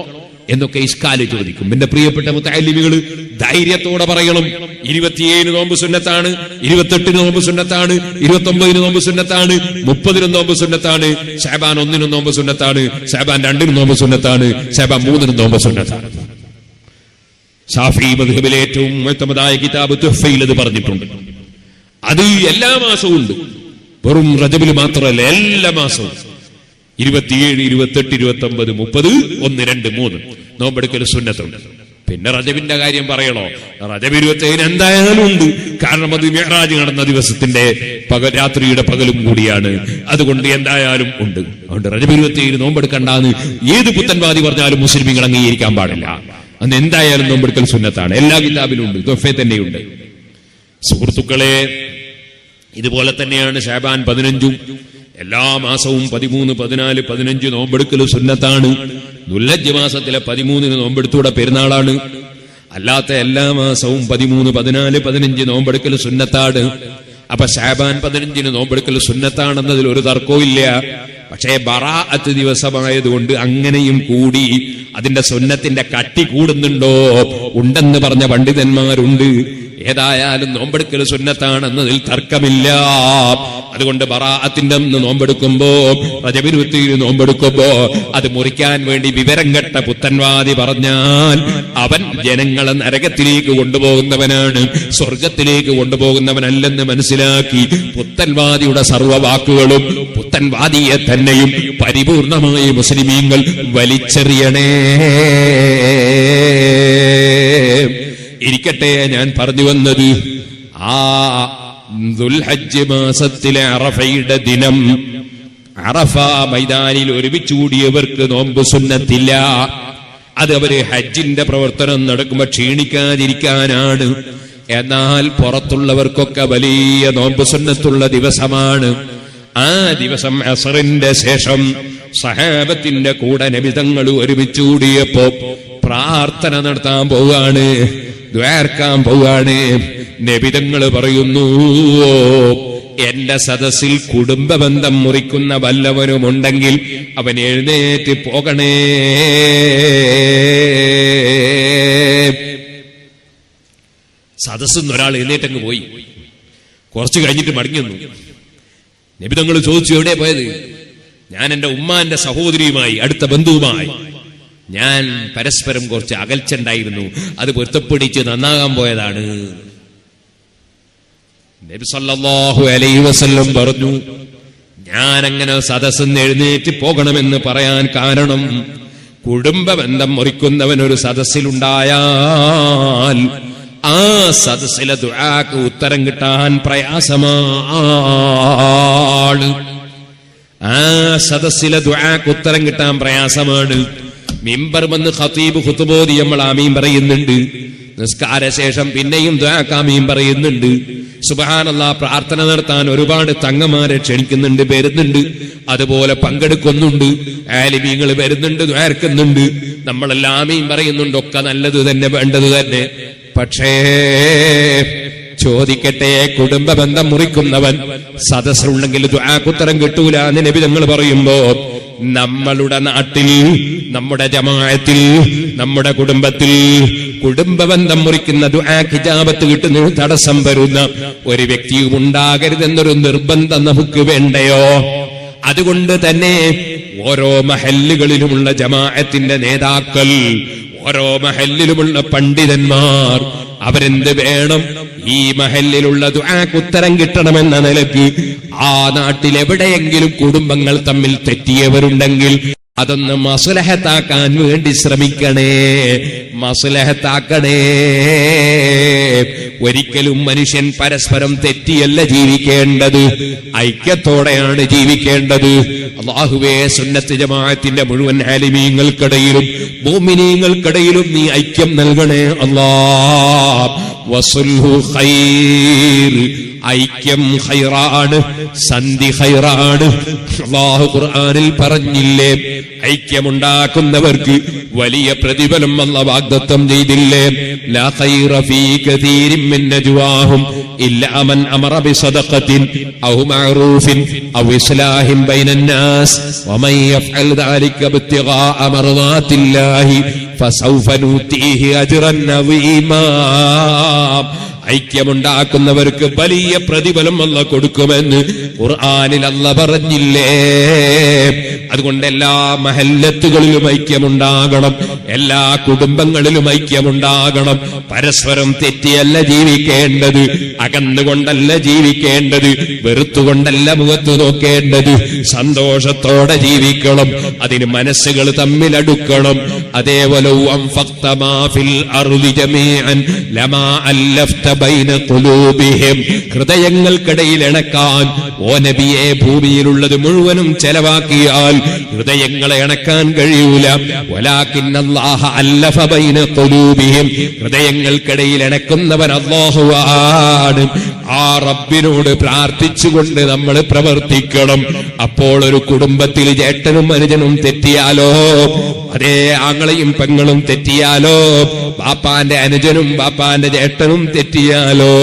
എന്നൊക്കെ ഇസ്കാല് ചോദിക്കും. എന്റെ പ്രിയപ്പെട്ട മുതഅല്ലിമീങ്ങൾ ധൈര്യത്തോടെ പറയണം, 27 നോമ്പ് സുന്നത്താണ്, 28 നോമ്പ് സുന്നത്താണ്, 29 നോമ്പ് സുന്നത്താണ്, 30 നോമ്പ് സുന്നത്താണ്, ശഅബാൻ 1 നോമ്പ് സുന്നത്താണ്, ശഅബാൻ 2 നോമ്പ് സുന്നത്താണ്, ശഅബാൻ 3 നോമ്പ് സുന്നത്താണ്. ശാഫിഈ മദ്ഹബിലെ ഏറ്റവും മുഅ്തമദായ കിതാബ് തുഹ്ഫയിൽ അത് പറഞ്ഞിട്ടുണ്ട്. അത് എല്ലാ മാസവും ഉണ്ട്, വെറും റജബിൽ മാത്രമല്ല, എല്ലാ മാസവും 27, 28, 29, 30, 1, 2, 3 നോമ്പെടുക്കൽ സുന്നത്തുണ്ട്. പിന്നെ റജബിന്റെ കാര്യം പറയണോ? റജബ് 27 എന്തായാലും ഉണ്ട്. കാരണം അത് മിഅ്റാജ് നടന്ന ദിവസത്തിന്റെ രാത്രിയുടെ പകലും കൂടിയാണ്. അതുകൊണ്ട് എന്തായാലും ഉണ്ട്. അതുകൊണ്ട് റജബ് 27 നോമ്പെടുക്കണ്ടെന്ന് ഏത് പുത്തൻവാദി പറഞ്ഞാലും മുസ്ലിമീങ്ങൾ അംഗീകരിക്കാൻ പാടില്ല. അന്ന് എന്തായാലും നോമ്പെടുക്കൽ സുന്നത്താണ്. എല്ലാ കിതാബിലും ഉണ്ട്, തൊഫേ തന്നെയുണ്ട്. സുഹൃത്തുക്കളെ, ഇതുപോലെ തന്നെയാണ് ശഅബാൻ 15 എല്ലാ മാസവും 13, 14, 15 നോമ്പെടുക്കൽ സുന്നത്താണ്. ദുൽഹജ്ജ് മാസത്തിലെ 13 നോമ്പെടുത്തൂടെ പെരുന്നാളാണ്. അല്ലാത്ത എല്ലാ മാസവും 13, 14, 15 നോമ്പെടുക്കൽ സുന്നത്താണ്. അപ്പൊ ശഅബാൻ 15 നോമ്പെടുക്കൽ സുന്നത്താണെന്നതിൽ ഒരു തർക്കവും ഇല്ല. പക്ഷേ ബറാഅത്ത് ദിവസമായതുകൊണ്ട് അങ്ങനെയും കൂടി അതിന്റെ സുന്നത്തിന്റെ കട്ടി കൂടുന്നുണ്ടോ, ഉണ്ടെന്ന് പറഞ്ഞ പണ്ഡിതന്മാരുണ്ട്. ഏതായാലും നോമ്പെടുക്കൽ സുന്നത്താണെന്നതിൽ തർക്കമില്ല. അതുകൊണ്ട് ബറാഅത്തിന്റെ അന്ന് നോമ്പെടുക്കുമ്പോ, റജബ് 27 നോമ്പെടുക്കുമ്പോ അത് മുറിക്കാൻ വേണ്ടി വിവരം കെട്ട പുത്തൻവാദി പറഞ്ഞാൽ അവൻ ജനങ്ങളെ നരകത്തിലേക്ക് കൊണ്ടുപോകുന്നവനാണ്, സ്വർഗത്തിലേക്ക് കൊണ്ടുപോകുന്നവനല്ലെന്ന് മനസ്സിലാക്കി പുത്തൻവാദിയുടെ സർവ്വവാക്കുകളും പുത്തൻവാദിയെ തന്നെയും പരിപൂർണമായി മുസ്ലിമീങ്ങൾ വലിച്ചെറിയണേ. ഇരിക്കട്ടെ, ഞാൻ പറഞ്ഞു വന്നത്, ആ ദുൽഹജ്ജ് മാസത്തിലെ അറഫയുടെ ദിനം, അറഫ മൈതാനിൽ ഒരുമിച്ചുകൂടിയവർക്ക് നോമ്പ് സുന്നത്തില്ല. അത് അവര് ഹജ്ജിന്റെ പ്രവർത്തനം നടക്കുമ്പോ ക്ഷീണിക്കാതിരിക്കാനാണ്. എന്നാൽ പുറത്തുള്ളവർക്കൊക്കെ വലിയ നോമ്പ് സുന്നത്തുള്ള ദിവസമാണ്. ആ ദിവസം അസറിന്റെ ശേഷം സഹാബത്തിന്റെ കൂടെ നബി തങ്ങൾ ഒരുമിച്ച് കൂടിയപ്പോ പ്രാർത്ഥന നടത്താൻ പോവാണ്, ദ്വാർക്കാൻ പോവാണ്. നബി തങ്ങൾ പറയുന്നു, എന്റെ സദസ്സിൽ കുടുംബബന്ധം മുറിക്കുന്ന വല്ലവനുമുണ്ടെങ്കിൽ അവൻ എഴുന്നേറ്റ് പോകണേ. സദസ്സിൽ നിന്ന് ഒരാൾ എഴുന്നേറ്റങ്ങ് പോയി. കുറച്ചു കഴിഞ്ഞിട്ട് മടങ്ങി വന്നു. നബി തങ്ങൾ ചോദിച്ചു, എവിടെ പോയത്? ഞാൻ എന്റെ ഉമ്മാന്റെ സഹോദരിയുമായി, അടുത്ത ബന്ധുവുമായി ഞാൻ പരസ്പരം കുറച്ച് അകൽച്ചുണ്ടായിരുന്നു, അത് പൊരുത്തപ്പിടിച്ച് നന്നാകാൻ പോയതാണ്. നബി സല്ലല്ലാഹു അലൈഹി വസല്ലം പറഞ്ഞു, ഞാൻ അങ്ങനെ സദസ്സിൽ എഴുന്നേറ്റ് പോകണമെന്ന് പറയാൻ കാരണം, കുടുംബബന്ധം മുറിക്കുന്നവനൊരു സദസ്സിലുണ്ടായാൽ ആ സദസ്സിലെ ദുആക്ക് ഉത്തരം കിട്ടാൻ പ്രയാസമാണ്. ആ സദസ്സിലെ ദുആക്ക് ഉത്തരം കിട്ടാൻ പ്രയാസമാണ്. മിമ്പർ വന്ന് ഖതീബ് ഖുതുബോദി നമ്മൾ ആമീൻ പറയുന്നുണ്ട്. നിസ്കാര ശേഷം പിന്നെയും ദുആക്ക് ആമീൻ പറയുന്നുണ്ട്. സുബ്ഹാനല്ലാഹ്, പ്രാർത്ഥന നടത്താൻ ഒരുപാട് തങ്ങമാരെ ക്ഷണിക്കുന്നുണ്ട്, വരുന്നുണ്ട്, അതുപോലെ പങ്കെടുക്കുന്നുണ്ട്, ആലിമീങ്ങൾ വരുന്നുണ്ട്, ദുആർക്കുന്നുണ്ട്, നമ്മളെല്ലാം ആമീൻ പറയുന്നുണ്ട്. ഒക്കെ നല്ലത് തന്നെ, വേണ്ടത് തന്നെ. പക്ഷേ ചോദിക്കട്ടെ, കുടുംബബന്ധം മുറിക്കുന്നവൻ സദസ്സുണ്ടെങ്കിൽ ദുആക്കുത്തരം കിട്ടൂല എന്ന് നബി തങ്ങൾ പറയുമ്പോ, നമ്മളുടെ നാട്ടിൽ, നമ്മുടെ ജമാഅത്തിൽ, നമ്മുടെ കുടുംബത്തിൽ കുടുംബബന്ധം മുറിക്കുന്ന ദുആക്ക് ഇജാബത്ത് കിട്ടുന്ന തടസ്സം വരുന്ന ഒരു വ്യക്തിയും ഉണ്ടാകരുതെന്നൊരു നിർബന്ധം നമുക്ക് വേണ്ടയോ? അതുകൊണ്ട് തന്നെ ഓരോ മഹല്ലുകളിലുമുള്ള ജമാഅത്തിന്റെ നേതാക്കൾ, ഓരോ മഹല്ലിലുമുള്ള പണ്ഡിതന്മാർ അവരെന്ത് വേണം? ഈ മഹല്ലിലുള്ള ദുആക്ക് ഉത്തരം കിട്ടണമെന്ന നിലയ്ക്ക് ആ നാട്ടിൽ എവിടെയെങ്കിലും കുടുംബങ്ങൾ തമ്മിൽ തെറ്റിയവരുണ്ടെങ്കിൽ അതൊന്ന് മസ്ലഹത്താക്കാൻ വേണ്ടി ശ്രമിക്കണേ, മസ്ലഹത്താക്കണേ. ഒരിക്കലും മനുഷ്യൻ പരസ്പരം തെറ്റിയല്ല ജീവിക്കേണ്ടത്, ഐക്യത്തോടെയാണ് ജീവിക്കേണ്ടത്. അല്ലാഹുവേ, സുന്നത്ത് ജമാഅത്തിന്റെ മുഴുവൻ ആലിമീങ്ങൾക്കിടയിലും മുഅ്മിനീങ്ങൾക്കിടയിലും നീ ഐക്യം നൽകണേ അല്ലാഹ്. വസുൽഹു ഖൈർ, ഐക്യം ഖൈറാണ്, സന്ധി ഖൈറാണ്. അല്ലാഹു ഖുർആനിൽ പറഞ്ഞില്ലേ, ഐക്യമുണ്ടാക്കുന്നവർക്ക് വലിയ പ്രതിഫലം അല്ലാഹു വാഗ്ദത്തം ചെയ്തില്ലേ? ലാ ഖൈറ ഫീ കതീരിൻ മിൻ നജ്വാഹും ഇല്ലാ മൻ അമറ ബിസദഖത്തിൻ ഔ മഅറൂഫിൻ ഔ ഇസ്ലാഹിൻ ബൈനൻ നാസ് വമൻ യഫ്അൽ ദാലിക ഇബ്തിഗാഅ മർളാത്തില്ലാഹി ഫസൗഫ നൂതീഹി അജ്റൻ അളീമാ. ഐക്യമുണ്ടാക്കുന്നവർക്ക് വലിയ പ്രതിഫലം അല്ലാഹു കൊടുക്കുമെന്ന് ഖുർആനിൽ അല്ലാഹു പറഞ്ഞില്ലേ? അതുകൊണ്ട് എല്ലാ മഹല്ലത്തുകളിലും ഐക്യമുണ്ടാകണം, എല്ലാ കുടുംബങ്ങളിലും ഐക്യമുണ്ടാകണം. പരസ്പരം തെറ്റിയല്ല ജീവിക്കേണ്ടത്, അകന്നുകൊണ്ടല്ല ജീവിക്കേണ്ടത്, വെറുത്തുകൊണ്ടല്ല മുഖത്ത് നോക്കേണ്ടത്. സന്തോഷത്തോടെ ജീവിക്കണം, അതിന് മനസ്സുകൾ തമ്മിൽ അടുക്കണം. അതേപോലെ ഹൃദയങ്ങൾക്കിടയിൽ ഇണക്കാൻ, ഓ നബിയെ, ഭൂമിയിലുള്ളത് മുഴുവനും ചെലവാക്കിയാൽ ഹൃദയങ്ങളെ ഇണക്കാൻ കഴിയൂല. വലാകിന്നല്ലാഹ അല്ലഫ ബൈന ഖുലൂബിഹിം, ഹൃദയങ്ങൾക്കിടയിൽ ഇണക്കുന്നവൻ അല്ലാഹുവാണ്. ആ റബ്ബിനോട് പ്രാർത്ഥിച്ചുകൊണ്ട് നമ്മൾ പ്രവർത്തിക്കണം. അപ്പോൾ ഒരു കുടുംബത്തിൽ ചേട്ടനും അനുജനും തെറ്റിയാലോ, അതേ ആങ്ങളെയും പെങ്ങളും തെറ്റിയാലോ, ബാപ്പാന്റെ അനുജനും ബാപ്പാന്റെ ചേട്ടനും തെറ്റിയാലോ,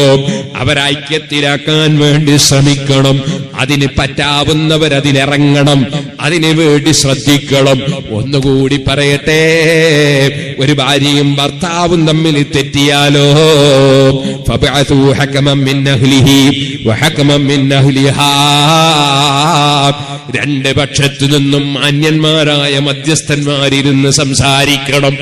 അവരൈക്യത്തിലാക്കാൻ വേണ്ടി ശ്രമിക്കണം. അതിന് പറ്റാവുന്നവരതിലിറങ്ങണം, അതിനു വേണ്ടി ശ്രദ്ധിക്കണം. ഒന്നുകൂടി പറയട്ടെ, ഒരു ഭാര്യയും ഭർത്താവും തമ്മിൽ തെറ്റിയാലോ, ഫബഅതു ഹകമൻ മിൻ അഹ്ലിഹി വഹകമൻ മിൻ അഹ്ലിഹാ, രണ്ട് പക്ഷത്തു നിന്നും മാന്യന്മാരായ മധ്യസ്ഥന്മാരിരുന്ന് സംസാരിക്കണം.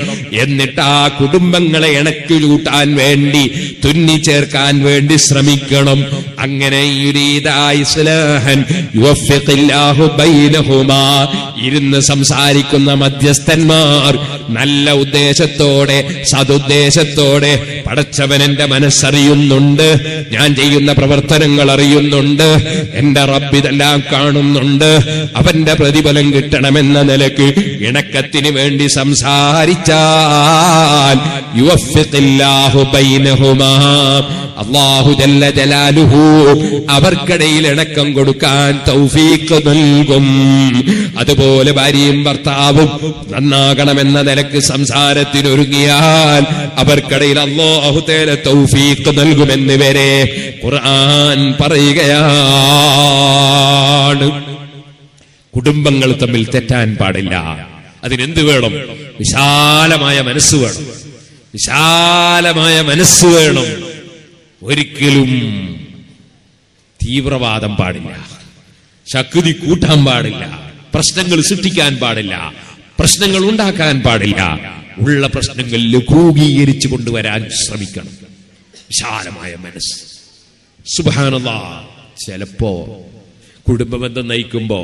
എന്നിട്ട് ആ കുടുംബങ്ങളെ ഇണക്കിലൂട്ടാൻ വേണ്ടി, തുന്നിച്ചേർക്കാൻ വേണ്ടി ശ്രമിക്കണം. അങ്ങനെ ഇരുന്ന് സംസാരിക്കുന്ന മധ്യസ്ഥന്മാർ നല്ല ഉദ്ദേശത്തോടെ, സതുദ്ദേശത്തോടെ, പടച്ചവൻ എന്റെ മനസ്സറിയുന്നുണ്ട്, ഞാൻ ചെയ്യുന്ന പ്രവർത്തനങ്ങൾ അറിയുന്നുണ്ട്, എന്റെ റബ്ബ് ഇതെല്ലാം കാണുന്നുണ്ട്, അവന്റെ പ്രതിഫലം കിട്ടണമെന്ന നിലക്ക് ഇണക്കത്തിന് വേണ്ടി സംസാരിച്ചാൽ യുവഫിഖില്ലാഹു ബൈനഹുമാ, അല്ലാഹു ജല്ല ജലാലുഹു അവർക്കിടയിൽ ഇണക്കം കൊടുക്കാൻ തൗഫീഖ് നൽകും. അതുപോലെ ഭാര്യയും ഭർത്താവും നന്നാകണമെന്ന നിലക്ക് സംസാരത്തിനൊരുങ്ങിയാൽ അവർക്കിടയിൽ അല്ലാഹു തആല തൗഫീഖ് നൽകുമെന്ന് വരെ ഖുർആൻ പറയുകയാണ്. കുടുംബങ്ങൾ തമ്മിൽ തെറ്റാൻ പാടില്ല. അതിനെന്ത് വേണം? വിശാലമായ മനസ്സ് വേണം. വിശാലമായ മനസ്സ് വേണം. ഒരിക്കലും തീവ്രവാദം പാടില്ല, ശക്തി കൂട്ടാൻ പാടില്ല, പ്രശ്നങ്ങൾ സൃഷ്ടിക്കാൻ പാടില്ല, പ്രശ്നങ്ങൾ ഉണ്ടാക്കാൻ പാടില്ല. ഉള്ള പ്രശ്നങ്ങൾ ലഘൂകീകരിച്ചു കൊണ്ടുവരാൻ ശ്രമിക്കണം. വിശാലമായ മനസ്സ്. സുബ്ഹാനല്ലാഹ്. ചിലപ്പോ കുടുംബബന്ധം നയിക്കുമ്പോ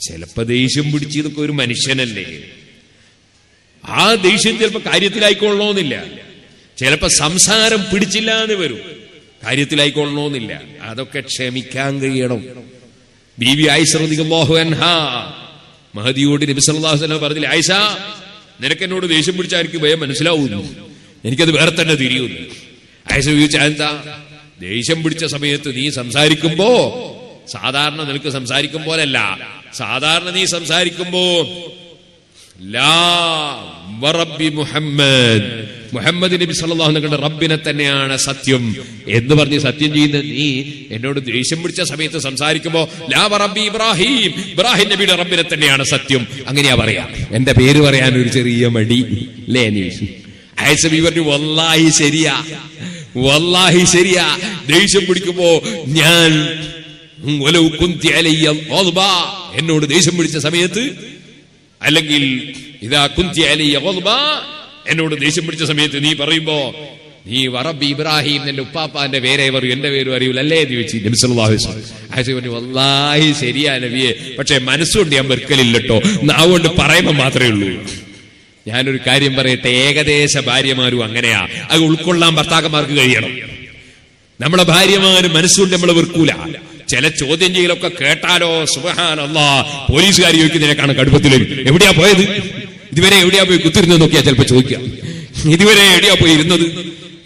ചിലപ്പോ ദേഷ്യം പിടിച്ചതൊക്കെ ഒരു മനുഷ്യനല്ലേ, ആ ദേഷ്യം ചിലപ്പോ കാര്യത്തിലായിക്കൊള്ളണമെന്നില്ല. ചിലപ്പോ സംസാരം പിടിച്ചില്ല എന്ന് വരും, കാര്യത്തിലായിക്കൊള്ളണമെന്നില്ല. അതൊക്കെ ക്ഷമിക്കാൻ കഴിയണം. ബീവി ആയിഷ റളിയല്ലാഹു അൻഹാ മഹദിയോട് നബി സല്ലല്ലാഹു അലൈഹി വസല്ലം പറഞ്ഞില്ലേ, ആയിഷ നിനക്ക് എന്നോട് ദേഷ്യം പിടിച്ചാൽ എനിക്ക് ഭയം മനസ്സിലാവുന്നു, എനിക്കത് വേറെ തന്നെ തിരിയുന്നു. ആയിഷ ചോദിച്ചാൽ എന്താ? ദേഷ്യം പിടിച്ച സമയത്ത് നീ സംസാരിക്കുമ്പോ സാധാരണ നിനക്ക് സംസാരിക്കും പോലല്ല, സാധാരണ നീ സംസാരിക്കുമ്പോ ലാ വറബ്ബി മുഹമ്മദ്, മുഹമ്മദ് നബി സല്ലല്ലാഹു അലൈഹി വസല്ലം റബ്ബിനെ തന്നെയാണ് സത്യം എന്ന് പറഞ്ഞ് സത്യം ചെയ്യുന്ന നീ എന്നോട് ദേഷ്യം പിടിച്ച സമയത്ത് സംസാരിക്കുമ്പോ ലാ വറബ്ബി ഇബ്രാഹിം, ഇബ്രാഹിം നബിയുടെ റബ്ബിനെ തന്നെയാണ് സത്യം, അങ്ങനെയാ പറയാ. എന്റെ പേര് പറയാൻ ഒരു ചെറിയ മടി അല്ലേ? ആയിഷ ബീവി പറഞ്ഞു, വല്ലാഹി ശരിയാ, വല്ലാഹി ശരിയാ. ദേഷ്യം പിടിക്കുമ്പോ ഞാൻ എന്നോട് ദേഷ്യം പിടിച്ച സമയത്ത്, അല്ലെങ്കിൽ ഇതാ കുന്തി അലയ്യ ഗൾബാ, എന്നോട് ദേഷ്യം പിടിച്ച സമയത്ത് നീ പറയുമ്പോ നീ വറബ്ബി ഇബ്രാഹിം എന്റെ ഉപ്പാപ്പാന്റെ പേരെ പറയൂ, എന്റെ പേരും അറിയൂല അല്ലേ എന്ന് ചോദിച്ചു നബി സല്ലല്ലാഹു അലൈഹി വസല്ലം. ആയിഷ പറഞ്ഞു, വല്ലാഹി ശരിയാ നബിയെ, പക്ഷെ മനസ്സുകൊണ്ട് ഞാൻ വെറുക്കലില്ലട്ടോ, നാവുകൊണ്ട് പറയുമ്പോ മാത്രമേ ഉള്ളൂ. ഞാനൊരു കാര്യം പറയട്ടെ, ഏകദേശ ഭാര്യമാരും അങ്ങനെയാ. അത് ഉൾക്കൊള്ളാൻ ഭർത്താക്കന്മാർക്ക് കഴിയണം. നമ്മളെ ഭാര്യമാര് മനസ്സുകൊണ്ട് നമ്മളെ വെറുക്കൂല. ചില ചോദ്യം ചെയ്യലൊക്കെ കേട്ടാലോ സുബ്ഹാനല്ലാഹ്, പോലീസുകാർ ചോദിക്കുന്നതിനേക്കാണ് കടുപ്പത്തിലേക്ക്. എവിടെയാ പോയത്? ഇതുവരെ എവിടെയാ പോയി കുത്തിരുന്നത് നോക്കിയാ ചിലപ്പോ ചോദിക്കാം. ഇതുവരെ എവിടെയാ പോയി ഇരുന്നത്,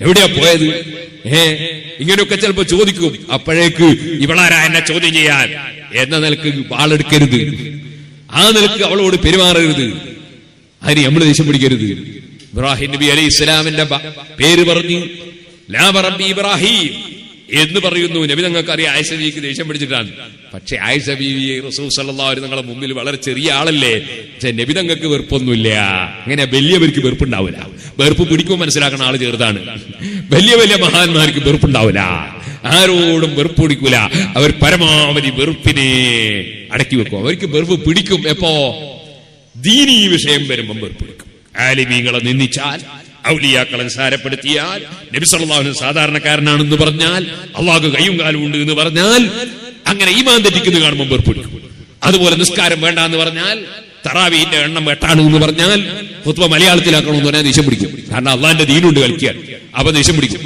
എവിടെയാ പോയത്? ഇങ്ങനെയൊക്കെ ചിലപ്പോ ചോദിക്കും. അപ്പോഴേക്ക് ഇവളാരാ എന്നെ ചോദ്യം ചെയ്യാൻ എന്ന നിലക്ക് ആളെടുക്കരുത്, ആ നിലക്ക് അവളോട് പെരുമാറരുത്, അതിന് നമ്മൾ ദേഷ്യം പിടിക്കരുത്. ഇബ്രാഹിം നബി അലൈഹി ഇസ്ലാമിന്റെ പേര് പറഞ്ഞു ലാ റബ്ബി ഇബ്രാഹിം എന്ന് പറയുന്നു. നബി തങ്ങൾക്ക് അറിയാം ആയിഷ ബീവിക്ക് ദേഷ്യം പിടിച്ചിട്ടാണ്. പക്ഷെ ആയിഷ ബീവി റസൂൽ സല്ലല്ലാഹു അലൈഹി വസല്ലം നിങ്ങളുടെ മുമ്പിൽ വളരെ ചെറിയ ആളല്ലേ, പക്ഷെ നബി തങ്ങൾക്ക് വെറുപ്പൊന്നുമില്ല. അങ്ങനെ വലിയവർക്ക് വെറുപ്പുണ്ടാവില്ല. വെറുപ്പ് പിടിക്കുമ്പോൾ മനസ്സിലാക്കുന്ന ആള് ചെറുതാണ്. വലിയ വലിയ മഹാന്മാർക്ക് വെറുപ്പുണ്ടാവില്ല, ആരോടും വെറുപ്പ് പിടിക്കൂല. അവർ പരമാവധി വെറുപ്പിനെ അടക്കി വെക്കും. അവർക്ക് വെറുപ്പ് പിടിക്കും എപ്പോ? ദീനീ വിഷയം വരുമ്പം വെറുപ്പ് പിടിക്കും. ആലിമീങ്ങളെ നിന്ദിച്ചാൽ, ഔലിയാക്കളെ നിസാരപ്പെടുത്തിയാൽ, നബി സല്ലല്ലാഹു അലൈഹി വസല്ലം സാധാരണക്കാരനാണെന്ന് പറഞ്ഞാൽ, അള്ളാഹു കയ്യും കാലും ഉണ്ട് എന്ന് പറഞ്ഞാൽ, അങ്ങനെ ഈമാൻ തെറ്റിക്കുന്നത് കാണുമ്പോൾ വെറുപ്പിടിക്കും. അതുപോലെ നിസ്കാരം വേണ്ട എന്ന് പറഞ്ഞാൽ, തറാവീന്റെ എണ്ണം 8 എന്ന് പറഞ്ഞാൽ, ഖുത്ബ മലയാളത്തിലാക്കണമെന്ന് പറഞ്ഞാൽ ദേഷ്യം പിടിക്കും. കാരണം അള്ളാഹിന്റെ ദീനുണ്ട് കളിക്കാൻ, അപ്പൊ ദേഷ്യം പിടിക്കും.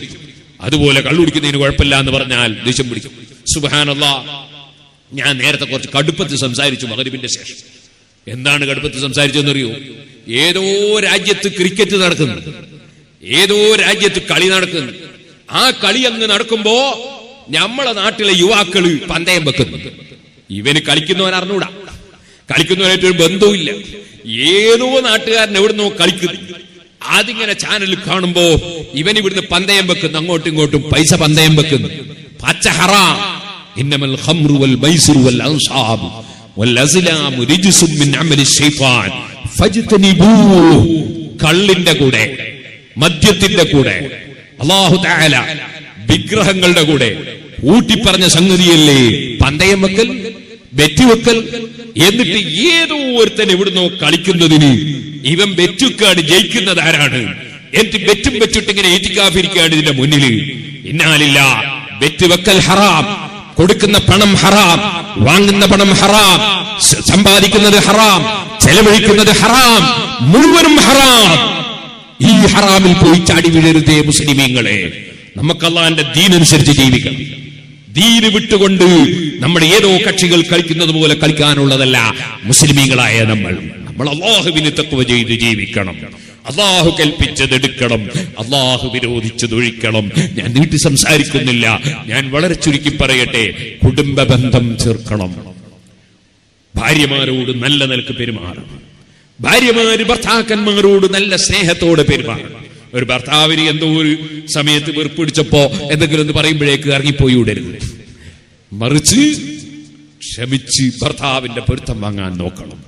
അതുപോലെ കള്ളുടിക്കുന്നതിന് കുഴപ്പമില്ല എന്ന് പറഞ്ഞാൽ ദേഷ്യം പിടിക്കും. സുബ്ഹാനല്ലാഹ്. ഞാൻ നേരത്തെ കുറച്ച് കടുപ്പത്തിൽ സംസാരിച്ചു മഗ്‌രിബിന്റെ ശേഷം. എന്താണ് കടുപ്പത്തിൽ സംസാരിച്ചതെന്നറിയോ? ഏതോ രാജ്യത്ത് ക്രിക്കറ്റ് നടക്കുന്നു, ഏതോ രാജ്യത്ത് കളി നടക്കുന്നു. ആ കളി അങ്ങ് നടക്കുമ്പോ നമ്മളെ നാട്ടിലെ യുവാക്കള് പന്തയം വെക്കുന്നു. ഇവന് കളിക്കുന്നവൻ അറിഞ്ഞൂടാ, കളിക്കുന്നവനായിട്ട് ഒരു ബന്ധവുമില്ല. ഏതോ നാട്ടുകാരൻ എവിടുന്നോ കളിക്കുന്നു. അതിങ്ങനെ ചാനലിൽ കാണുമ്പോ ഇവൻ ഇവിടുന്ന് പന്തയം വെക്കുന്നു, അങ്ങോട്ടും ഇങ്ങോട്ടും പൈസ പന്തയം വെക്കുന്നു. പച്ച ഹറാം. ഇന്നമൽ ഖംറു വൽ മൈസിറു വൽ അൻസാബ് വൽ അസ്ലാമു റിജ്സും മിൻ അമലി ശൈത്താൻ ഫജ്തനിബൂഹു. കള്ളിന്റെ കൂടെ, മദ്യത്തിന്റെ കൂടെ, അല്ലാഹു തആല വിഗ്രഹങ്ങളുടെ കൂടെ ഊട്ടിപ്പറഞ്ഞ സംഗതിയല്ലേ പന്തയം വെക്കൽ, വെറ്റിവെക്കൽ. എന്നിട്ട് ഏതോ ഒരുത്തൻ എവിടുന്നോ കളിക്കുന്നതിന് ഇവൻ വെറ്റുക്കാട് ജയിക്കുന്നത് ആരാണ്? എന്നിട്ട് വെറ്റും വെച്ചിട്ട് ഇങ്ങനെ ഏറ്റിക്കാഫിരിക്കാണ് ഇതിന്റെ മുന്നിൽ. ഇന്നാലില്ല, വെറ്റുവെക്കൽ ഹറാം, കൊടുക്കുന്ന പണം ഹറാം, വാങ്ങുന്ന പണം ഹറാം, സമ്പാദിക്കുന്നത് ഹറാം, ചെലവഴിക്കുന്നത് ഹറാം, മുഴുവനും ഹറാം. ഈ ഹറാമിൽ പോയി ചാടി വീഴരുതേ മുസ്ലിമീങ്ങളെ. നമുക്ക് അല്ലാഹുവിന്റെ ദീനനുസരിച്ച് ജീവിക്കണം. ദീന് വിട്ടുകൊണ്ട് നമ്മുടെ ഏതോ കക്ഷികൾ കളിക്കുന്നത് പോലെ കളിക്കാനുള്ളതല്ല മുസ്ലിമീങ്ങളായ നമ്മൾ. നമ്മൾ അള്ളാഹുവിന് തഖ്വ ചെയ്ത് ജീവിക്കണം. അള്ളാഹു കൽപ്പിച്ചതെടുക്കണം, അള്ളാഹു വിരോധിച്ചതൊഴിക്കണം. ഞാൻ നീട്ടി സംസാരിക്കുന്നില്ല, ഞാൻ വളരെ ചുരുക്കി പറയട്ടെ. കുടുംബ ബന്ധം ചേർക്കണം. ഭാര്യമാരോട് നല്ല നിലക്ക് പെരുമാറണം. ഭാര്യമാര് ഭർത്താക്കന്മാരോട് നല്ല സ്നേഹത്തോടെ പെരുമാറണം. ഒരു ഭർത്താവിന് എന്തോ ഒരു സമയത്ത് വെറുപ്പിടിച്ചപ്പോ എന്തെങ്കിലും ഒന്ന് പറയുമ്പോഴേക്ക് ഇറങ്ങിപ്പോയി വിടരുത്. മറിച്ച് ക്ഷമിച്ച് ഭർത്താവിന്റെ പൊരുത്തം വാങ്ങാൻ നോക്കണം.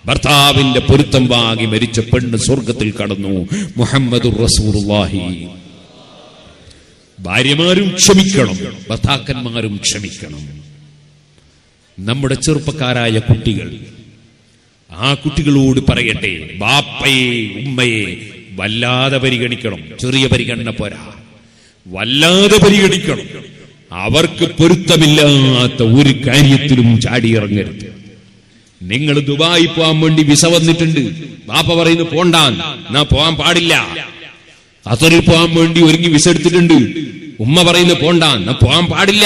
ഭർത്താവിന്റെ പൊരുത്തം വാങ്ങി മരിച്ച പെണ്ണ് സ്വർഗത്തിൽ കടന്നു. മുഹമ്മദുർ റസൂലുള്ളാഹി. ഭാര്യമാരും ക്ഷമിക്കണം, ഭർത്താക്കന്മാരും ക്ഷമിക്കണം. നമ്മുടെ ചെറുപ്പക്കാരായ കുട്ടികൾ, ആ കുട്ടികളോട് പറയട്ടെ, ബാപ്പയെ ഉമ്മയെ വല്ലാതെ പരിഗണിക്കണം. ചെറിയ പരിഗണന പോരാ, വല്ലാതെ പരിഗണിക്കണം. അവർക്ക് പൊരുത്തമില്ലാത്ത ഒരു കാര്യത്തിലും ചാടിയിറങ്ങരുത്. നിങ്ങൾ ദുബായി പോകാൻ വേണ്ടി വിസ വന്നിട്ടുണ്ട്, ബാപ്പ പറയുന്നു പോണ്ടാൻ, എന്നാ പോകാൻ പാടില്ല. ഖത്തറിൽ പോകാൻ വേണ്ടി ഒരുങ്ങി വിസ എടുത്തിട്ടുണ്ട്, ഉമ്മ പറയുന്നു പോണ്ടാൻ, എന്നാ പോകാൻ പാടില്ല.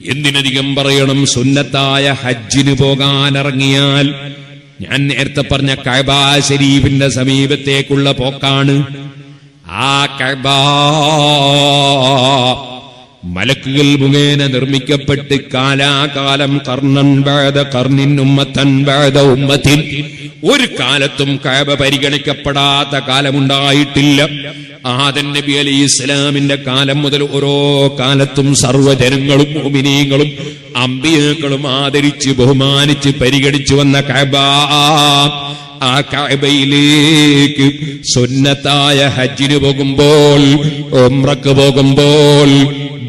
എന്തിനധികം പറയണം, സുന്നത്തായ ഹജ്ജിന് പോകാൻ ഇറങ്ങിയാൽ, ഞാൻ നേരത്തെ പറഞ്ഞ കഅബ ശരീഫിന്റെ സമീപത്തേക്കുള്ള പോക്കാണ്. ആ കഅബ മലക്കുകൾ മുഖേന നിർമ്മിക്കപ്പെട്ട് കാലാകാലം കർണൻ ബഅദ കർണിൻ ഉമ്മത്തൻ ബഅദ ഉമ്മത്തിൻ, ഒരു കാലത്തും കഅബ പരിഗണിക്കപ്പെടാത്ത കാലമുണ്ടായിട്ടില്ല. ആദം നബി അലൈഹിസ്സലാമിന്റെ കാലം മുതൽ ഓരോ കാലത്തും സർവ്വജനങ്ങളും മുഅ്മിനീങ്ങളും അമ്പിയാക്കളും ആദരിച്ച് ബഹുമാനിച്ച് പരിഗണിച്ചു വന്ന കഅബ, ആ കഅബയിലേക്ക് സുന്നത്തായ ഹജ്ജിന് പോകുമ്പോൾ, ഉംറക്ക് പോകുമ്പോൾ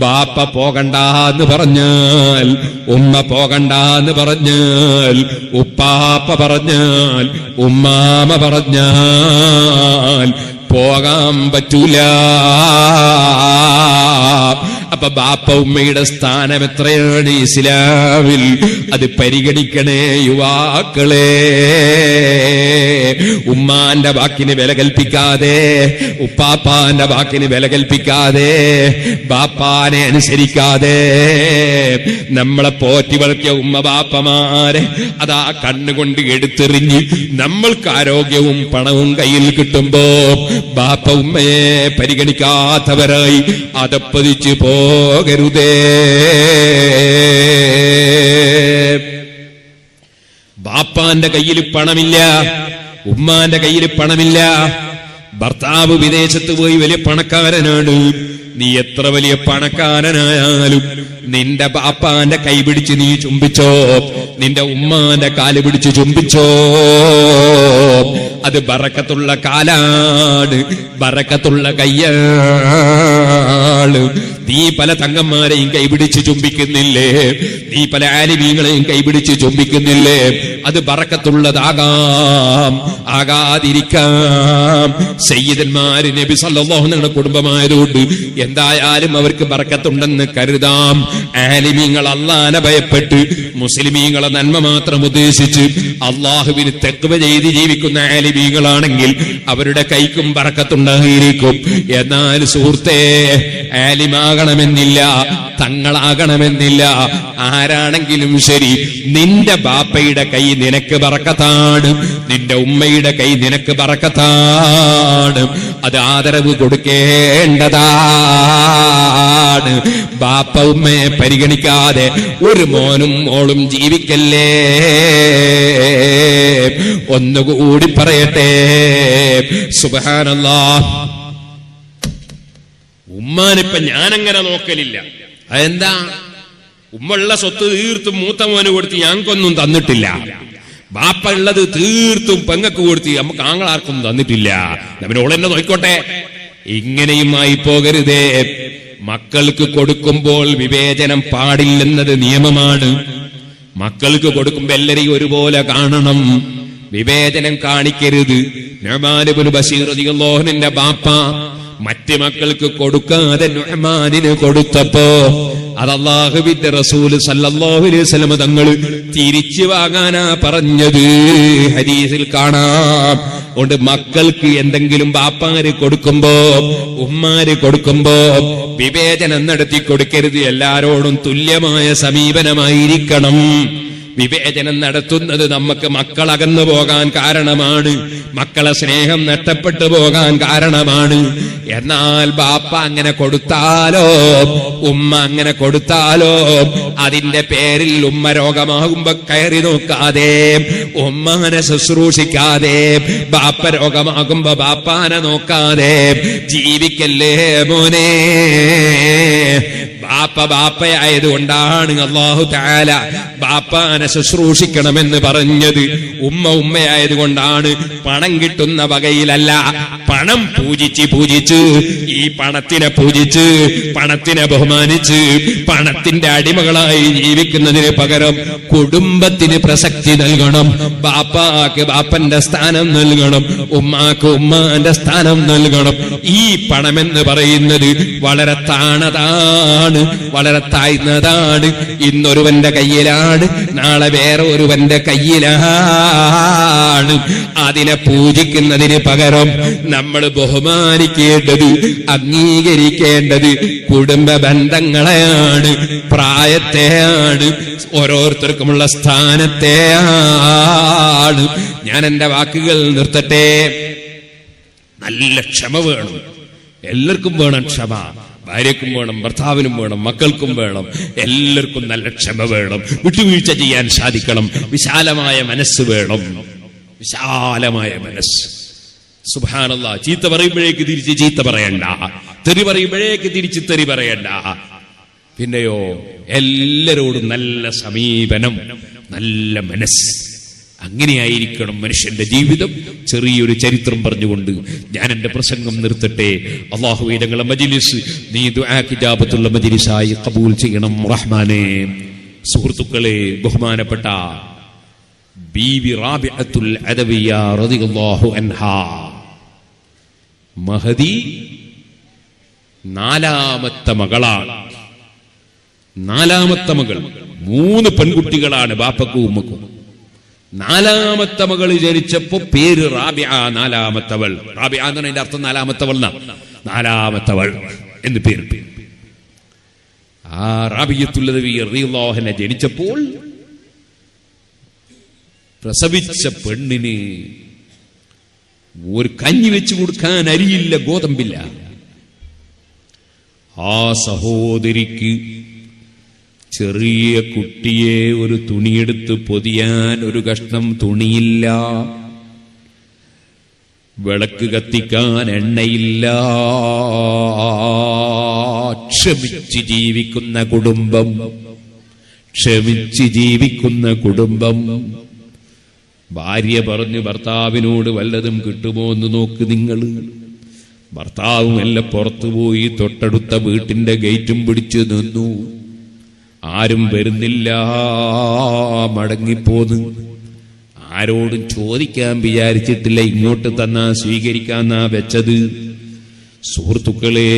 ബാപ്പ പോകണ്ടെന്ന് പറഞ്ഞാൽ, ഉമ്മ പോകണ്ടെന്ന് പറഞ്ഞാൽ, ഉപ്പാപ്പ പറഞ്ഞാൽ, ഉമ്മാമ പറഞ്ഞാൽ പോകാൻ പറ്റൂല. അപ്പൊ ബാപ്പ ഉമ്മയുടെ സ്ഥാനം എത്രയാണ് ഇസ്ലാമിൽ, അത് പരിഗണിക്കണേ യുവാക്കളെ. ഉമ്മാന്റെ വാക്കിന് വില കൽപ്പിക്കാതെ, ഉപ്പാപ്പാന്റെ വാക്കിന് വില കൽപ്പിക്കാതെ, ബാപ്പാനെ അനുസരിക്കാതെ, നമ്മളെ പോറ്റി വളർത്തിയ ഉമ്മ ബാപ്പമാരെ അതാ കണ്ണുകൊണ്ട് എടുത്തെറിഞ്ഞ് നമ്മൾക്ക് ആരോഗ്യവും പണവും കയ്യിൽ കിട്ടുമ്പോ ബാപ്പ ഉമ്മയെ പരിഗണിക്കാത്തവരായി അതപ്പതിച്ചു പോകരുതേ. ബാപ്പാന്റെ കയ്യിൽ പണമില്ല, ഉമ്മാന്റെ കയ്യിൽ പണമില്ല, ഭർത്താവ് വിദേശത്ത് പോയി വലിയ പണക്കാരനാണ്. നീ എത്ര വലിയ പണക്കാരനായാലും നിന്റെ ബാപ്പാന്റെ കൈ പിടിച്ച് നീ ചുംബിച്ചോ, നിന്റെ ഉമ്മാന്റെ കാല് പിടിച്ച് ചുംബിച്ചോ, അത് ബറക്കത്തുള്ള കാലാണ്, ബറക്കത്തുള്ള കയ്യാണ്. നീ പല തങ്ങന്മാരെയും കൈപിടിച്ച് ചുംബിക്കുന്നില്ലേ, നീ പല ആലിമീങ്ങളെയും കൈപിടിച്ച് ചുംബിക്കുന്നില്ലേ, അത് ബറക്കത്തുള്ളതാകാം, ആകാതിരിക്കാം. സയ്യിദന്മാര് നബി സല്ലല്ലാഹു അലൈഹി വസല്ലം കുടുംബമായതുകൊണ്ട് എന്തായാലും അവർക്ക് ബറക്കത്തുണ്ടെന്ന് കരുതാം. ആലിമീങ്ങൾ അല്ലാഹനെ ഭയപ്പെട്ട് മുസ്ലിമീങ്ങളെ നന്മ മാത്രം ഉദ്ദേശിച്ച് അള്ളാഹുവിന് തഖ്വ ചെയ്ത് ജീവിക്കുന്ന ആലിമീങ്ങളാണെങ്കിൽ അവരുടെ കൈക്കും ബറക്കത്തുണ്ടായിരിക്കും. എന്നാൽ സുഹൃത്തേ, ആലിമാകണമെന്നില്ല, തങ്ങളാകണമെന്നില്ല, ആരാണെങ്കിലും ശരി, നിന്റെ ബാപ്പയുടെ കൈ നിനക്ക് ബറക്കത്താണ്, നിന്റെ ഉമ്മയുടെ കൈ നിനക്ക് ബറക്കത്താണ്. അത് ആദരവ് കൊടുക്കേണ്ടതാണ്. ബാപ്പ ഉമ്മയെ പരിഗണിക്കാതെ ഒരു മോനും മോളും ജീവിക്കല്ലേ. ഒന്നുകൂടി പറയട്ടെ, സുബ്ഹാനല്ലാഹ്. ഉമ്മാനിപ്പൊ ഞാനങ്ങനെ നോക്കലില്ല. അതെന്താ? ഉമ്മ ഉള്ള സ്വത്ത് തീർത്തും മൂത്ത മോന് കൊടുത്ത് ഞങ്ങൾക്കൊന്നും തന്നിട്ടില്ല. ബാപ്പ ഉള്ളത് തീർത്തും പെങ്ങക്ക് കൊടുത്ത് നമുക്ക് ആങ്ങളാർക്കൊന്നും തന്നിട്ടില്ല. പിന്നെ ഓളെന്നെ നോയിക്കോട്ടെ. ഇങ്ങനെയും ആയി പോകരുതേ. മക്കൾക്ക് കൊടുക്കുമ്പോൾ വിവേചനം പാടില്ലെന്നത് നിയമമാണ്. മക്കൾക്ക് കൊടുക്കുമ്പോ എല്ലാരെയും ഒരുപോലെ കാണണം, വിവേചനം കാണിക്കരുത്. നുഅ്മാൻ ഇബ്നു ബശീർ റളിയല്ലാഹു അൻഹുവിന്റെ ബാപ്പ മറ്റ് മക്കൾക്ക് കൊടുക്കാതെ നുഅ്മാനിന് കൊടുത്തപ്പോ അത് അല്ലാഹുവിന്റെ റസൂല് സല്ലല്ലാഹു അലൈഹി വസല്ലം തങ്ങൾ തിരിച്ചു വാങ്ങാനാ പറഞ്ഞത്. ഹദീസിൽ കാണാം. അതുകൊണ്ട് മക്കൾക്ക് എന്തെങ്കിലും ബാപ്പാര് കൊടുക്കുമ്പോ ഉമ്മാര് കൊടുക്കുമ്പോ വിവേചനം നടത്തി കൊടുക്കരുത്. എല്ലാരോടും തുല്യമായ സമീപനമായിരിക്കണം. വിവേചനം നടത്തുന്നത് നമുക്ക് മക്കളകന്നു പോകാൻ കാരണമാണ്, മക്കളെ സ്നേഹം നഷ്ടപ്പെട്ടു പോകാൻ കാരണമാണ്. എന്നാൽ ബാപ്പ അങ്ങനെ കൊടുത്താലോ ഉമ്മ അങ്ങനെ കൊടുത്താലോ അതിന്റെ പേരിൽ ഉമ്മ രോഗമാകുമ്പോ കയറി നോക്കാതെ, ഉമ്മാനെ ശുശ്രൂഷിക്കാതെ, ബാപ്പ രോഗമാകുമ്പോ ബാപ്പാനെ നോക്കാതെ ജീവിക്കല്ലേ മോനെ. ബാപ്പ ബാപ്പയായതുകൊണ്ടാണ് അല്ലാഹു തആല ബാപ്പാനെ ശുശ്രൂഷിക്കണമെന്ന് പറഞ്ഞത്. ഉമ്മ ഉമ്മയായതുകൊണ്ടാണ്. പണം കിട്ടുന്ന വകയിലല്ല. പണം പൂജിച്ച് ഈ പണത്തിനെ പൂജിച്ച് പണത്തിനെ ബഹുമാനിച്ച് പണത്തിന്റെ അടിമകളായി ജീവിക്കുന്നതിന് പകരം കുടുംബത്തിന് പ്രസക്തി നൽകണം. ബാപ്പാക്ക് ബാപ്പന്റെ സ്ഥാനം നൽകണം, ഉമ്മാക്ക് ഉമ്മാന്റെ സ്ഥാനം നൽകണം. ഈ പണമെന്ന് പറയുന്നത് വളരെ താണതാണ്, വളരെ താഴ്ന്നതാണ്. ഇന്നൊരുവന്റെ കയ്യിലാണ്, നാളെ വേറെ ഒരുവന്റെ കയ്യിലാണ്. അതിനെ പൂജിക്കുന്നതിന് പകരം നമ്മൾ ബഹുമാനിക്കേണ്ടത്, അംഗീകരിക്കേണ്ടത് കുടുംബ ബന്ധങ്ങളെയാണ്, പ്രായത്തെയാണ്, ഓരോരുത്തർക്കുമുള്ള സ്ഥാനത്തെയാണ്. ഞാൻ എന്റെ വാക്കുകൾ നിർത്തട്ടെ. നല്ല ക്ഷമ വേണം, എല്ലാവർക്കും വേണം ക്ഷമ. ഭാര്യക്കും വേണം, ഭർത്താവിനും വേണം, മക്കൾക്കും വേണം, എല്ലാവർക്കും നല്ല ക്ഷമ വേണം. വിട്ടുവീഴ്ച ചെയ്യാൻ സാധിക്കണം. വിശാലമായ മനസ്സ് വേണം, വിശാലമായ മനസ്സ്. സുബ്ഹാനല്ലാഹ്. ചീത്ത പറയുമ്പോഴേക്ക് തിരിച്ച് ചീത്ത പറയണ്ട, തെറി പറയുമ്പോഴേക്ക് തിരിച്ച് തെറി പറയണ്ട. പിന്നെയോ എല്ലാരോടും നല്ല സമീപനം, നല്ല മനസ്സ്. അങ്ങനെയായിരിക്കണം മനുഷ്യന്റെ ജീവിതം. ചെറിയൊരു ചരിത്രം പറഞ്ഞുകൊണ്ട് ഞാൻ എന്റെ പ്രസംഗം നിർത്തട്ടെ. അല്ലാഹുവേ, ഞങ്ങളുടെ മജ്ലിസ് നീ ദുആ ഇജാബത്തുള്ള മജ്ലിസായി ഖബൂൽ ചെയ്യണം റഹ്മാനേ. സുഹൃത്തുക്കളെ, ബഹുമാനപ്പെട്ട ബീവി റാബിഅത്തുൽ അദവിയ്യ റളിയല്ലാഹു അൻഹാ, മഹദി നാലാമത്തെ മകളാണ്. നാലാമത്തെ മകൾ. 3 പെൺകുട്ടികളാണ് ബാപ്പക്കും ഉമ്മക്കും. നാലാമത്തെ മകൾ ജനിച്ചപ്പോ പേര് റാബിഅ, നാലാമത്തവൾ. റാബിഅ എന്ന് പറഞ്ഞതിന്റെ അർത്ഥം നാലാമത്തവൾ എന്നാ. നാലാമത്തവൾ എന്ന് പേര്. ആ റാബിയത്തുൽ അദവിയ്യ റളിയല്ലാഹു അൻഹ ജനിച്ചപ്പോൾ പ്രസവിച്ച പെണ്ണിന് ഒരു കഞ്ഞി വെച്ചു കൊടുക്കാൻ അരിയില്ല, ഗോതമ്പില്ല. ആ സഹോദരിക്ക് ചെറിയ കുട്ടിയെ ഒരു തുണിയെടുത്ത് പൊതിയാൻ ഒരു കഷ്ണം തുണിയില്ല, വിളക്ക് കത്തിക്കാൻ എണ്ണയില്ല. ക്ഷമിച്ച് ജീവിക്കുന്ന കുടുംബം, ക്ഷമിച്ച് ജീവിക്കുന്ന കുടുംബം. ഭാര്യ പറഞ്ഞു ഭർത്താവിനോട് വല്ലതും കിട്ടുമോ എന്ന് നോക്ക് നിങ്ങൾ. ഭർത്താവും എല്ലാം പുറത്തുപോയി തൊട്ടടുത്ത വീട്ടിന്റെ ഗേറ്റും പിടിച്ചു നിന്നു. ആരും വരുന്നില്ല, മടങ്ങിപ്പോന്ന്. ആരോടും ചോദിക്കാൻ വിചാരിച്ചിട്ടില്ല, ഇങ്ങോട്ട് തന്നാ സ്വീകരിക്കാന്നാ വെച്ചത്. സുഹൃത്തുക്കളെ,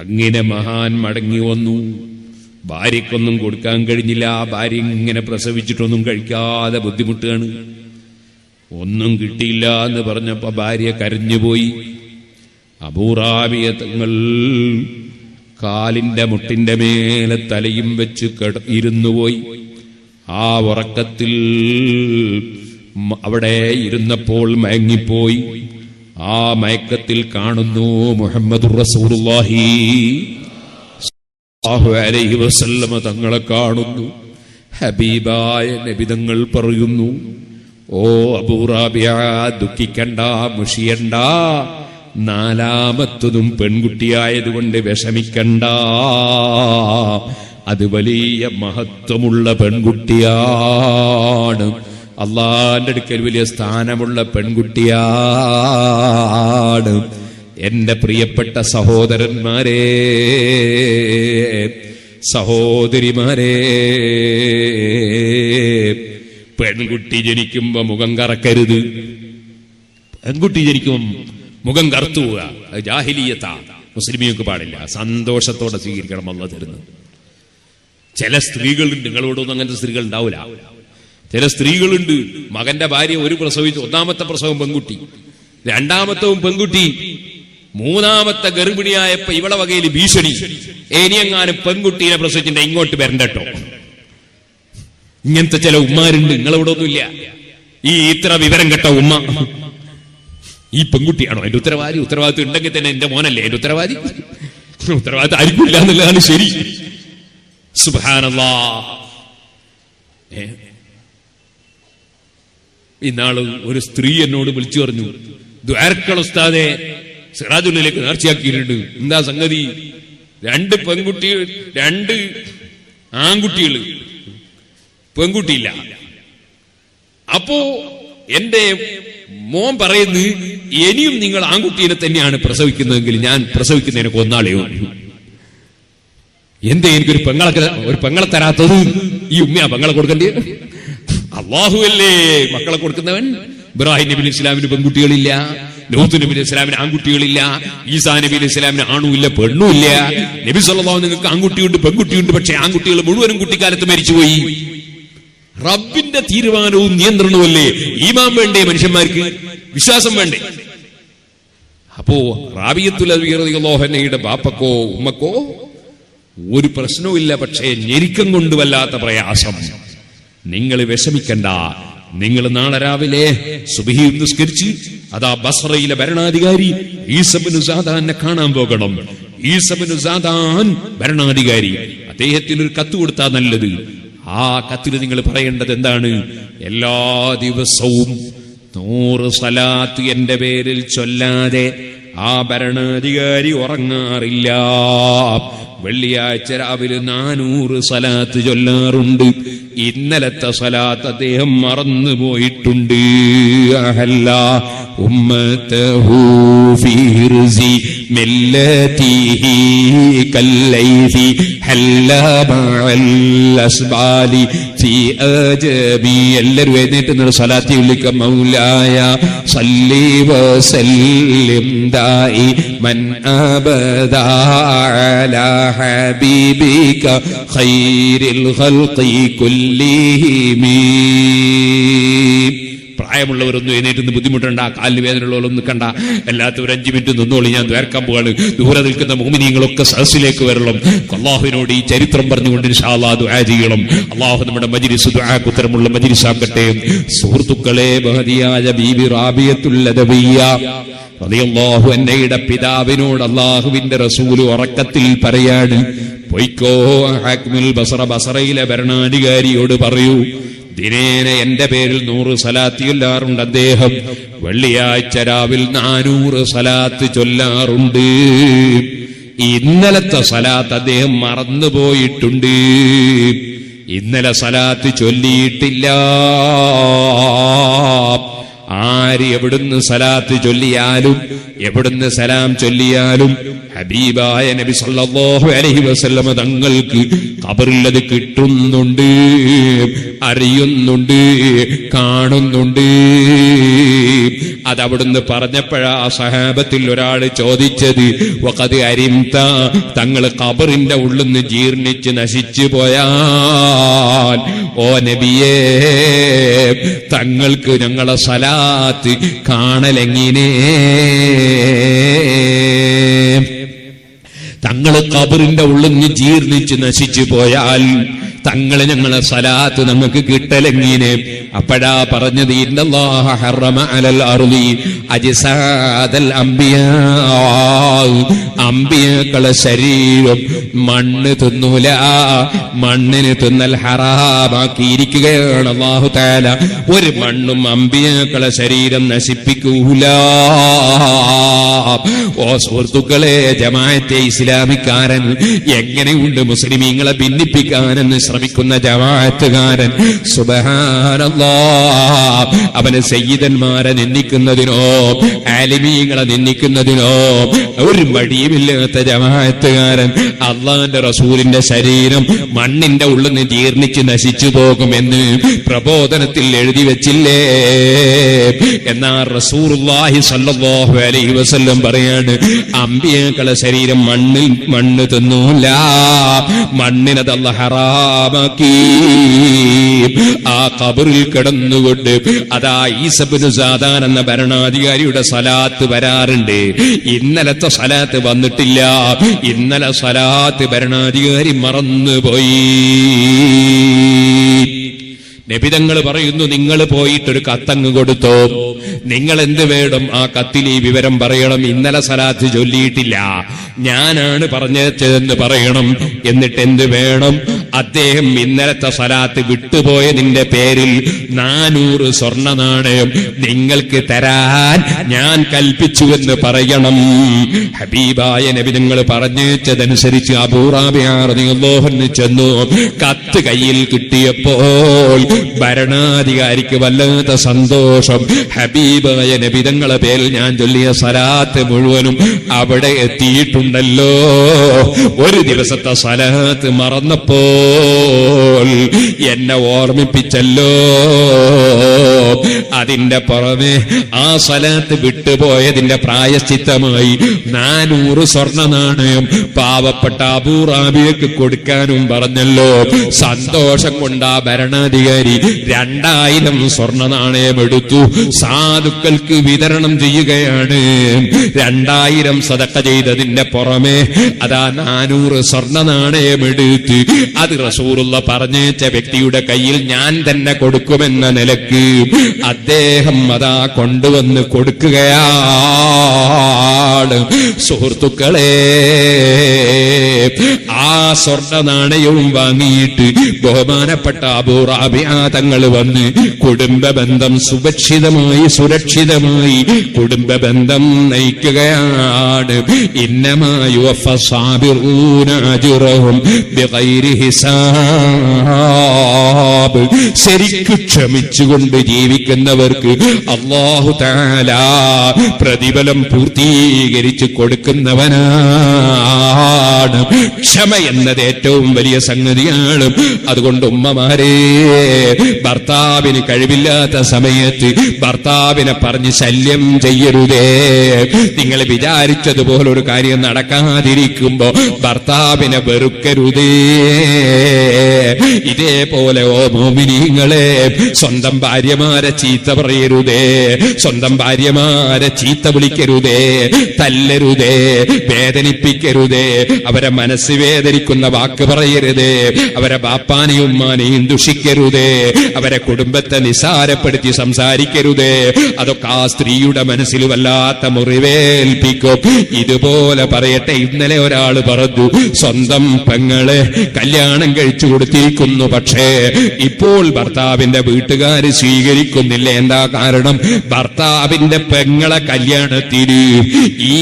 അങ്ങനെ മഹാൻ മടങ്ങി വന്നു. ഭാര്യക്കൊന്നും കൊടുക്കാൻ കഴിഞ്ഞില്ല. ഭാര്യ ഇങ്ങനെ പ്രസവിച്ചിട്ടൊന്നും കഴിക്കാതെ ബുദ്ധിമുട്ടാണ്. ഒന്നും കിട്ടിയില്ല എന്ന് പറഞ്ഞപ്പോ ഭാര്യ കരഞ്ഞുപോയി. അബൂ റാബിയ തങ്ങൾ കാലിന്റെ മുട്ടിന്റെ മേലെ തലയും വെച്ച് ഇരുന്നുപോയി. ആ ഉറക്കത്തിൽ അവിടെ ഇരുന്നപ്പോൾ മയങ്ങിപ്പോയി. ആ മയക്കത്തിൽ കാണുന്നു മുഹമ്മദുർ റസൂലുള്ളാഹി സ്വല്ലല്ലാഹു അലൈഹി വസല്ലമ തങ്ങളെ കാണുന്നു. ഹബീബായ നബി തങ്ങൾ പറയുന്നു, ഓ അബൂ റാബിയ, ദുഃഖിക്കണ്ട, മുഷിയണ്ട. നാലാമത്തതും പെൺകുട്ടിയായതുകൊണ്ട് വിഷമിക്കണ്ട. അത് വലിയ മഹത്വമുള്ള പെൺകുട്ടിയാണ്. അള്ളാന്റെ അടുക്കൽ വലിയ സ്ഥാനമുള്ള പെൺകുട്ടിയാണ്. എന്റെ പ്രിയപ്പെട്ട സഹോദരന്മാരെ, സഹോദരിമാരെ, പെൺകുട്ടി ജനിക്കുമ്പോ മുഖം കറക്കരുത്. പെൺകുട്ടി ജനിക്കുമ്പം മുഖം കറുത്തു പോവുക, അത് ജാഹിലിയത്താ. മുസ്ലിമിയൊക്കെ പാടില്ല, സന്തോഷത്തോടെ സ്വീകരിക്കണം അല്ലാഹു തരുന്നത്. ചില സ്ത്രീകളുണ്ട്, നിങ്ങളോടൊന്നും അങ്ങനത്തെ സ്ത്രീകൾ ഉണ്ടാവില്ല. ചില സ്ത്രീകളുണ്ട്, മകന്റെ ഭാര്യ ഒരു പ്രസവിച്ചു, ഒന്നാമത്തെ പ്രസവം പെൺകുട്ടി, രണ്ടാമത്തവും പെൺകുട്ടി, മൂന്നാമത്തെ ഗർഭിണിയായപ്പോ ഇവളെ വകയിൽ ഭീഷണി, ഇനിയെങ്ങാനും പെൺകുട്ടീനെ പ്രസവിച്ചിട്ട് ഇങ്ങോട്ട് വരണ്ടട്ടോ. ഇങ്ങനത്തെ ചില ഉമ്മാരുണ്ട്, നിങ്ങളിവിടെ ഒന്നുമില്ല. ഈ ഇത്ര വിവരം കെട്ട ഉമ്മ ഈ പെൺകുട്ടിയാണോ എന്റെ ഉത്തരവാദി? ഉത്തരവാദിത്വം ഉണ്ടെങ്കിൽ തന്നെ എന്റെ മോനല്ലേ എന്റെ ഉത്തരവാദി? ഉത്തരവാദിത്വം ആയിരിക്കില്ല എന്നുള്ളതാണ് ശരി. സുബ്ഹാനല്ലാഹ്. ഇന്നാള് ഒരു സ്ത്രീ എന്നോട് വിളിച്ചു പറഞ്ഞു, ദ്വാരക്കൾ ഉസ്താദെ സിറാജുല്ലിലേക്ക് നേർച്ചയാക്കിയിട്ടുണ്ട്. എന്താ സംഗതി? 2 പെൺകുട്ടികൾ, 2 ആൺകുട്ടികൾ, പെൺകുട്ടിയില്ല. അപ്പോ എന്റെ മോൻ പറയുന്നു, ഇനിയും നിങ്ങൾ ആൺകുട്ടീനെ തന്നെയാണ് പ്രസവിക്കുന്നതെങ്കിൽ ഞാൻ പ്രസവിക്കുന്നതിനെ കൊന്നാളെയോ. എന്തേ എനിക്കൊരു പെങ്ങളെ തരാത്തത്? ഈ ഉമ്മയാ പെങ്ങളെ കൊടുക്കണ്ടേ? അല്ലാഹുവല്ലേ മക്കളെ കൊടുക്കുന്നവൻ. ഇബ്രാഹിം നബി അലൈഹി ഇസ്ലാമിന് പെൺകുട്ടികളില്ല, ലൂത്ത് നബി അലൈഹി ഇസ്ലാമിന് ആൺകുട്ടികളില്ല, ഈസാ നബി അലൈഹി ഇസ്ലാമിന് ആണുമില്ല പെണ്ണുമില്ല. നബി സല്ലല്ലാഹു അലൈഹി വസല്ലം നിങ്ങൾക്ക് ആൺകുട്ടിയുണ്ട് പെൺകുട്ടിയുണ്ട്, പക്ഷെ ആൺകുട്ടികൾ മുഴുവനും കുട്ടിക്കാലത്ത് മരിച്ചുപോയി. റബ്ബിന്റെ തീരുമാനവും നിയന്ത്രണവുമല്ലേ. ഈമാൻ വേണ്ടേ മനുഷ്യന്മാർക്ക്? വിശ്വാസം വേണ്ടേ? അപ്പോ റാബിയത്തുൽ അദ്വി റളിയല്ലാഹു അൻഹയുടെ ബാപ്പക്കോ ഉമ്മക്കോ ഒരു പ്രശ്നവുമില്ല, പക്ഷേ ഞെരുക്കം കൊണ്ട് വല്ലാത്ത പ്രയാസം. നിങ്ങൾ വിഷമിക്കണ്ട. നിങ്ങൾ നാളെ രാവിലെ സുബ്ഹി നിസ്കരിച്ച് അതാ ബസ്രയിലെ ഭരണാധികാരി ഈസ ഇബ്നു സാദാനെ കാണാൻ പോകണം. ഈസ ഇബ്നു സാദാൻ ഭരണാധികാരി, അദ്ദേഹത്തിന് ഒരു കത്ത് കൊടുത്താൽ നല്ലത്. ആ കത്തിൽ നിങ്ങൾ പറയേണ്ടത് എന്താണ്? എല്ലാ ദിവസവും 100 സ്വലാത്ത് എന്റെ പേരിൽ ചൊല്ലാതെ ആ ഭരണാധികാരി ഉറങ്ങാറില്ല. വെള്ളിയാഴ്ച രാവിലെ 400 സ്വലാത്ത് ചൊല്ലാറുണ്ട്. ഇന്നലത്തെ സ്വലാത്ത് അദ്ദേഹം മറന്നു പോയിട്ടുണ്ട്. അഹല്ലാ ഉമ്മതഹു ഫീ ർസി മില്ലതിഹി കല്ലൈസി ഹല്ലാ മഅൽ അസ്ബാലി ഫീ അജബി. എല്ലാവരും എഴുന്നേറ്റ് സ്വലാത്തി വിളിക്ക. മൗലായ സല്ലി വസല്ലിം ദാഇ മൻ അബദാ അലാ ഹബീബിക ഖൈറിൽ ഖൽഖി കുല്ലിഹിം. പ്രായമുള്ളവരൊന്നും എഴുന്നേറ്റ് ബുദ്ധിമുട്ടുണ്ട, കാലിന് വേദനയുള്ളവരൊന്നും നിൽക്കണ്ട. എല്ലാത്തവരും 5 മിനിറ്റ് നിന്നോളി, ഞാൻ ദ്വാരക്കാൻ പോവാണ്. ദൂരെ നിൽക്കുന്ന മുഅ്മിനീങ്ങളൊക്കെ സദസ്സിലേക്ക് വരണം. അല്ലാഹുവിനോട് ഈ ചരിത്രം പറഞ്ഞുകൊണ്ട് ഇൻഷാ അല്ലാഹ് ദുആ ചെയ്യണം. അല്ലാഹു നമ്മുടെ മജ്ലിസ് ദുആക്ക് ഉത്തരമുള്ള മജ്ലിസ് ആക്കട്ടെ. സുഹൃത്തുക്കളെ, മഹദിയായ ബീബി റാബിയത്തുൽ അദവിയ്യ റളിയല്ലാഹു അൻഹയുടെ പിതാവിനോട് അല്ലാഹുവിന്റെ റസൂൽ ഉറക്കത്തിൽ പറയാണ്, പൊയ്ക്കോ ഹക്മുൽ ബസറ, ബസറയിലെ ഭരണാധികാരിയോട് പറയൂ, ദിനേന എന്റെ പേരിൽ 100 സ്വലാത്ത് ചൊല്ലാറുണ്ട് അദ്ദേഹം. വെള്ളിയാഴ്ച രാവിൽ 400 സ്വലാത്ത് ചൊല്ലാറുണ്ട്. ഇന്നലത്തെ സ്വലാത്ത് അദ്ദേഹം മറന്നുപോയിട്ടുണ്ട്. ഇന്നലെ സ്വലാത്ത് ചൊല്ലിയിട്ടില്ല. ആര് എവിടുന്ന് സലാത്ത് ചൊല്ലിയാലും എവിടുന്ന് സലാം ചൊല്ലിയാലും ഹബീബായ നബി സല്ലല്ലാഹു അലൈഹി വസല്ലം തങ്ങൾക്ക് ഖബറിൽ അത് കിട്ടുന്നുണ്ട്, അറിയുന്നുണ്ട്, കാണുന്നുണ്ട്. അതവിടുന്ന് പറഞ്ഞപ്പോഴാ സഹാബത്തിൽ ഒരാൾ ചോദിച്ചത്, വഖദ് അരിംത, തങ്ങൾ ഖബറിന്റെ ഉള്ളിൽ നിന്ന് ജീർണിച്ച് നശിച്ചു പോയാൽ ഓ നബിയേ, തങ്ങൾക്ക് ഞങ്ങളെ സലാത്ത് കാണലെങ്ങിനെ? തങ്ങൾ ഖബറിന്റെ ഉള്ളിൽ നിന്ന് ജീർണിച്ച് നശിച്ചു പോയാൽ തങ്ങളെ ഞങ്ങളെ സലാത്ത് നമുക്ക് കിട്ടലെങ്ങിനെ? അപ്പോഴാ പറഞ്ഞത്, ഇന്നല്ലാഹ ഹറമ അലൽ അർളി അജ്സാദൽ അംബിയാ, അംബിയാക്കളെ ശരീരം മണ്ണ് തിന്നൂല, മണ്ണിന് തിന്നൽ ഹറാമാക്കിയിരിക്കുകയാണ് അല്ലാഹു തആല. ഒരു മണ്ണും അംബിയാക്കളെ ശരീരം നശിപ്പിക്കൂല. ഓ സുഹൃത്തുക്കളെ, ജമാഅത്തെ ഇസ്ലാമിക്കാരൻ എങ്ങനെയുണ്ട് മുസ്ലിമീങ്ങളെ ഭിന്നിപ്പിക്കാനെന്ന് ശ്രമിക്കുന്ന ജമാഅത്തുകാരൻ സുബ്ഹാനല്ലാഹ് അവന് സയ്യിദന്മാരെ നിന്ദിക്കുന്നതിനോ ആലിമീങ്ങളെ നിന്ദിക്കുന്നതിനോ ഒരു മടിയുമില്ലാത്ത ജമാഅത്തുകാരൻ അള്ളാന്റെ റസൂലിന്റെ ശരീരം മണ്ണിന്റെ ഉള്ളിൽ നിന്ന് ജീർണിച്ച് നശിച്ചു പോകുമെന്ന് പ്രബോധനത്തിൽ എഴുതി വെച്ചില്ലേ? എന്നാൽ റസൂലുള്ളാഹി സ്വല്ലല്ലാഹു അലൈഹി വസല്ലം പറയാണ്, അമ്പിയാക്കളുടെ ശരീരം മണ്ണ് തിന്നൂല, മണ്ണിനത് അല്ലാഹു ഹറാമാക്കി. ആ ഖബറിൽ കിടന്നുകൊണ്ട് അതാ ഈസാ ഇബ്നു സാദാൻ എന്ന ഭരണാധികാരിയുടെ സ്വലാത്ത് വരാറുണ്ട്. ഇന്നലത്തെ സ്വലാത്ത് വന്നിട്ടില്ല. ഇന്നലെ സ്വലാത്ത് ഭരണാധികാരി മറന്നുപോയി. നബിതങ്ങൾ പറയുന്നു, നിങ്ങൾ പോയിട്ടൊരു കത്തങ്ങ് കൊടുത്തോ, നിങ്ങൾ എന്ത് വേണം ആ കത്തിൽ ഈ വിവരം പറയണം. ഇന്നലെ സലാത്ത് ചൊല്ലിയിട്ടില്ല, ഞാനാണ് പറഞ്ഞതെന്ന് പറയണം. എന്നിട്ട് എന്ത് വേണം? അദ്ദേഹം ഇന്നലത്തെ സലാത്ത് വിട്ടുപോയതിന്റെ പേരിൽ 400 സ്വർണ്ണ നാണയം നിങ്ങൾക്ക് തരാൻ ഞാൻ കൽപ്പിച്ചുവെന്ന് പറയണം. ഹബീബായ നബിതങ്ങൾ പറഞ്ഞതനുസരിച്ച് അബൂ റാബിഅ റളിയല്ലാഹു അൻഹു ചെന്നു. കത്ത് കയ്യിൽ കിട്ടിയപ്പോൾ ഭരണാധികാരിക്ക് വല്ലാത്ത സന്തോഷം. ഹബീബായ നബിതങ്ങളെ പേരിൽ ഞാൻ ചൊല്ലിയ സലാത്ത് മുഴുവനും അവിടെ എത്തിയിട്ടുണ്ടല്ലോ. ഒരു ദിവസത്തെ സലാത്ത് മറന്നപ്പോൾ എന്നെ ഓർമ്മിപ്പിച്ചല്ലോ. അതിന്റെ പുറമെ ആ സലാത്ത് വിട്ടുപോയതിന്റെ പ്രായശ്ചിത്തമായി 400 സ്വർണ്ണ നാണയം പാവപ്പെട്ട അബൂ റാബിയക്ക് കൊടുക്കാനും പറഞ്ഞല്ലോ. സന്തോഷം കൊണ്ട് ആ ഭരണാധികാരി 2000 സ്വർണ്ണ നാണയം എടുത്തു, സാധുക്കൾക്ക് വിതരണം ചെയ്യുകയാണ്. 2000 സദഖ ചെയ്തതിന്റെ പുറമെ അതാ 400 സ്വർണ്ണ നാണയം എടുത്ത് അത് റസൂലുള്ള പറഞ്ഞേച്ച വ്യക്തിയുടെ കയ്യിൽ ഞാൻ തന്നെ കൊടുക്കുമെന്ന നിലക്ക് അദ്ദേഹം അതാ കൊണ്ടുവന്ന് കൊടുക്കുകയാണ്. സുഹൃത്തുക്കളെ, ആ സ്വർണ്ണ നാണയവും വാങ്ങിയിട്ട് ബഹുമാനപ്പെട്ട അബൂ റാബിഅ തങ്ങൾ വന്ന് കുടുംബ ബന്ധം സുരക്ഷിതമായി കുടുംബ ബന്ധം നയിക്കുകയാണ്. ഇന്നമാ യുവഫസ്സാബിറൂന അജ്റഹും ബിഗൈരി ഹിസാബ്. ശരിക്കു ക്ഷമിച്ചുകൊണ്ട് ജീവിക്കുന്നവർക്ക് അല്ലാഹു തആല പ്രതിഫലം പൂർത്തീകരിച്ച് കൊടുക്കുന്നവനാണ്. ക്ഷമ എന്നത് ഏറ്റവും വലിയ സംഗതിയാണ്. അതുകൊണ്ട് ഉമ്മമാരെ, ഭർത്താവിന് കഴിവില്ലാത്ത സമയത്ത് ഭർത്താവിനെ പറഞ്ഞ് ശല്യം ചെയ്യരുതേ. നിങ്ങൾ വിചാരിച്ചതുപോലെ ഒരു കാര്യം നടക്കാതിരിക്കുമ്പോ ഭർത്താവിനെ വെറുക്കരുതേ. ഇതേപോലെ ഓ മോമിനീങ്ങളെ, സ്വന്തം ഭാര്യമാരെ ചീത്ത പറയരുതേ, സ്വന്തം ഭാര്യമാരെ ചീത്ത വിളിക്കരുതേ, തല്ലരുതേ, വേദനിപ്പിക്കരുതേ, അവരെ മനസ്സ് വേദനിക്കുന്ന വാക്ക് പറയരുതേ, അവരെ ബാപ്പാനെയും ഉമ്മാനെയും ദുഷിക്കരുതേ, അവരെ കുടുംബത്തെ നിസാരപ്പെടുത്തി സംസാരിക്കരുതേ. അതൊക്കെ ആ സ്ത്രീയുടെ മനസ്സിൽ വല്ലാത്ത മുറിവേൽപ്പിക്കും. ഇതുപോലെ പറയട്ടെ, ഇന്നലെ ഒരാൾ പറഞ്ഞു, സ്വന്തം പെങ്ങളെ കല്യാണം കഴിച്ചു കൊടുത്തിരിക്കുന്നു, പക്ഷേ ഇപ്പോൾ ഭർത്താവിന്റെ വീട്ടുകാര് സ്വീകരിക്കുന്നില്ല. എന്താ കാരണം? ഭർത്താവിന്റെ പെങ്ങളെ കല്യാണത്തിന് ഈ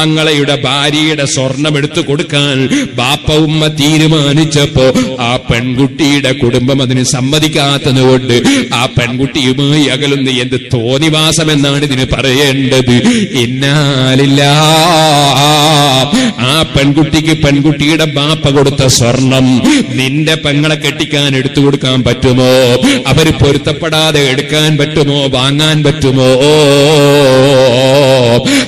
ആങ്ങളയുടെ ഭാര്യയുടെ സ്വർണം എടുത്തു കൊടുക്കാൻ ബാപ്പ ഉമ്മ തീരുമാനിച്ചപ്പോ ആ പെൺകുട്ടിയുടെ കുടുംബം അതിന് സമ്മതിക്കാത്തതുകൊണ്ട് ആ പെൺകുട്ടിയുമായി അകലുന്ന എന്ത് തോന്നിവാസം എന്നാണ് ഇതിന് പറയേണ്ടത്. ഇന്നാലില്ലാ. ആ പെൺകുട്ടിക്ക് പെൺകുട്ടിയുടെ ബാപ്പ കൊടുത്ത സ്വർണം നിന്റെ പെങ്ങളെ കെട്ടിക്കാൻ എടുത്തു കൊടുക്കാൻ പറ്റുമോ? അവര് പൊരുത്തപ്പെടാതെ എടുക്കാൻ പറ്റുമോ? വാങ്ങാൻ പറ്റുമോ?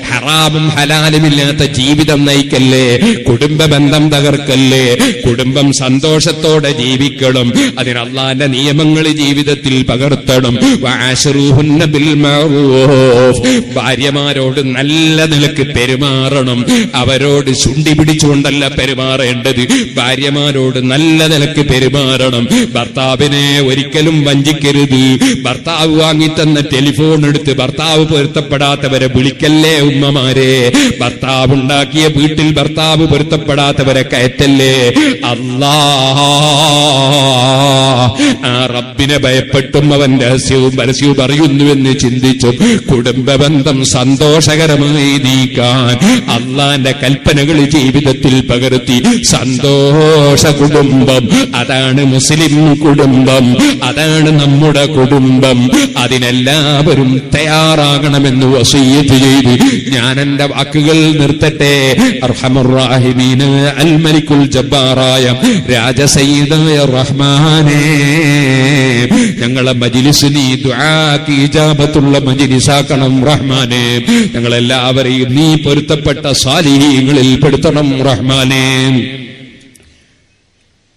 ഹറാമും ഹലാലുമില്ലാത്ത ജീവിതം നയിക്കല്ലേ, കുടുംബ ബന്ധം തകർക്കല്ലേ. കുടുംബം സന്തോഷത്തോടെ ജീവിക്കണം. അതിന് അല്ലാഹുവിന്റെ നിയമങ്ങൾ ജീവിതത്തിൽ പകർത്തണം. വഅശ്റൂഹുന്ന ബിൽ മഅറൂഫ്. ഭാര്യമാരോട് നല്ല നിലക്ക് പെരുമാറണം. അവരോട് ചുണ്ടി പിടിച്ചുകൊണ്ടല്ല പെരുമാറേണ്ടത്. ഭാര്യമാരോട് നല്ല നിലക്ക് പെരുമാറണം. ഭർത്താവിനെ ഒരിക്കലും വഞ്ചിക്കരുത്. ഭർത്താവ് വാങ്ങിത്തന്ന ടെലിഫോൺ എടുത്ത് ഭർത്താവ് പൊരുത്തപ്പെടാത്തവരെ വിളിക്കല്ലേ ഉമ്മമാർ. ഉമ്മമാരെ, ഭർത്താവ് ഉണ്ടാക്കിയ വീട്ടിൽ ഭർത്താവ് പൊരുത്തപ്പെടാത്തവരെ കയറ്റല്ലേ. ആ റബ്ബിനെ ഭയപ്പെട്ടും അവൻ രഹസ്യവും പരസ്യവും അറിയുന്നുവെന്ന് ചിന്തിച്ചും കുടുംബബന്ധം സന്തോഷകരമായി നീക്കാൻ അള്ളാന്റെ കൽപ്പനകൾ ജീവിതത്തിൽ പകർത്തി സന്തോഷ കുടുംബം, അതാണ് മുസ്ലിം കുടുംബം, അതാണ് നമ്മുടെ കുടുംബം. അതിനെല്ലാവരും തയ്യാറാകണമെന്ന് വസിയ്യത്ത് ചെയ്ത് ഞാൻ എന്റെ വാക്കുകൾ നിർത്തട്ടെ. അർഹമർ റഹീമീൻ അൽ മലിക്കുൽ ജബ്ബാറായ രാജസയ്യിദായ റഹ്മാനേ, ഞങ്ങളെ മജ്ലിസ് നീ ദുആക്ക് ഇജാബത്തുള്ള മജ്ലിസാക്കണം റഹ്മാനേ. ഞങ്ങളെല്ലാവരെയും നീ പൊരുത്തപ്പെട്ട സാലിഹീങ്ങളിൽ പെടുത്തണം റഹ്മാനേ.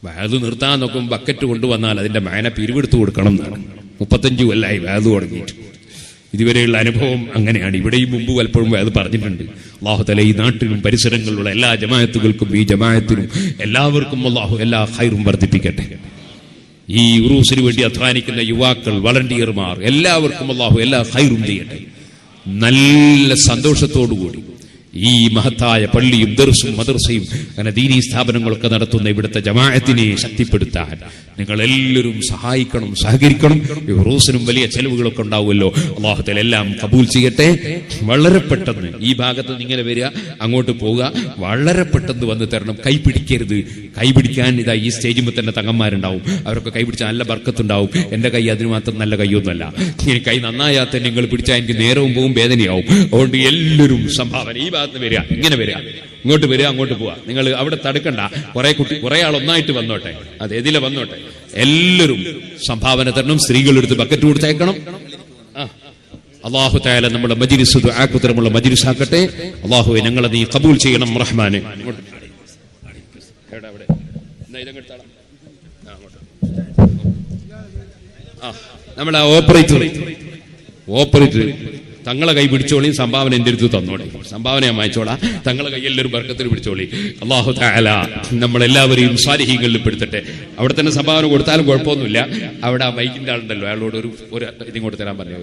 വഅദ് നിർത്താൻ നോക്കും ബക്കറ്റ് കൊണ്ടുവന്നാൽ അതിന്റെ മേന പിരിവെടുത്തു കൊടുക്കണം എന്നാണ്. 35 കൊല്ലായി വഅദ് തുടങ്ങിയിട്ട്. ഇതുവരെയുള്ള അനുഭവം അങ്ങനെയാണ്. ഇവിടെയും മുമ്പ് പലപ്പോഴും വഅദ് പറഞ്ഞിട്ടുണ്ട്. അല്ലാഹു തആല ഈ നാട്ടിലും പരിസരങ്ങളിലുള്ള എല്ലാ ജമാഅത്തുകൾക്കും ഈ ജമാഅത്തിനും എല്ലാവർക്കും അല്ലാഹു എല്ലാ ഖൈറും വർദ്ധിപ്പിക്കട്ടെ. ഈ ഉറൂസിന് വേണ്ടി അധ്വാനിക്കുന്ന യുവാക്കൾ, വളണ്ടിയർമാർ എല്ലാവർക്കും അല്ലാഹു എല്ലാ ഖൈറും ചെയ്യട്ടെ. നല്ല സന്തോഷത്തോടുകൂടി ഈ മഹത്തായ പള്ളിയും ദർസും മദ്രസയും അങ്ങനെ ദീനീ സ്ഥാപനങ്ങളൊക്കെ നടത്തുന്ന ഇവിടുത്തെ ജമാഅത്തിനെ ശക്തിപ്പെടുത്താൻ നിങ്ങളെല്ലാവരും സഹായിക്കണം, സഹകരിക്കണം. ഈ ഉറൂസിനും വലിയ ചെലവുകളൊക്കെ ഉണ്ടാവുമല്ലോ. അല്ലാഹു തആല എല്ലാം കബൂൽ ചെയ്യട്ടെ. വളരെ പെട്ടെന്ന് ഈ ഭാഗത്ത് നിന്ന് ഇങ്ങനെ വരിക, അങ്ങോട്ട് പോവുക, വളരെ പെട്ടെന്ന് വന്ന് തരണം. കൈ പിടിക്കരുത്. കൈ പിടിക്കാൻ ഇതാ ഈ സ്റ്റേജിൽ തന്നെ തങ്ങന്മാരുണ്ടാവും, അവരൊക്കെ കൈ പിടിച്ചാൽ നല്ല ബർക്കത്തുണ്ടാവും. എന്റെ കൈ അതിന് മാത്രം നല്ല കൈയൊന്നുമല്ല. എനിക്ക് കൈ നന്നായാൽ തന്നെ നിങ്ങൾ പിടിച്ചാൽ എനിക്ക് നേരവും പോവും, വേദനയാവും. അതുകൊണ്ട് എല്ലാവരും സംഭാവന ഈ ഭാഗത്ത് വരിക, ഇങ്ങനെ വരിക, ഇങ്ങോട്ട് വരിക, അങ്ങോട്ട് പോവാ. നിങ്ങൾ അവിടെ തടുക്കണ്ട. കുറെ ആൾ ഒന്നായിട്ട് വന്നോട്ടെ, അത് എതിലെ വന്നോട്ടെ. എല്ലാവരും സംഭാവന തരണം. സ്ത്രീകളെടുത്ത് ബക്കറ്റ് കൊടുത്തേക്കണം. അല്ലാഹു തആല നമ്മുടെ മജ്ലിസ് ദുആക്കുത്തരമുള്ള മജ്ലിസ് ആക്കട്ടെ. അല്ലാഹുവേ ഞങ്ങളെ നീ ഖബൂൽ ചെയ്യണം റഹ്മാനെ. നമ്മളെ ഓപ്പറേറ്റർ തങ്ങളെ കൈ പിടിച്ചോളി, സംഭാവന എന്റെ അടുത്ത് തന്നോളി, സംഭാവന ഞാൻ വായിച്ചോളാം. തങ്ങളെ കൈ എല്ലാവരും ബർക്കത്തിൽ പിടിച്ചോളി. അല്ലാഹു തആല നമ്മളെല്ലാവരെയും സാലിഹീങ്ങളിൽ പെടുത്തട്ടെ. അവിടെ തന്നെ സംഭാവന കൊടുത്താലും കുഴപ്പമൊന്നുമില്ല. അവിടെ ആ മൈക്കിന്റെ ആളുണ്ടല്ലോ, അയാളോട് ഒരു ഇതിങ്ങോട്ട് തരാൻ പറഞ്ഞു.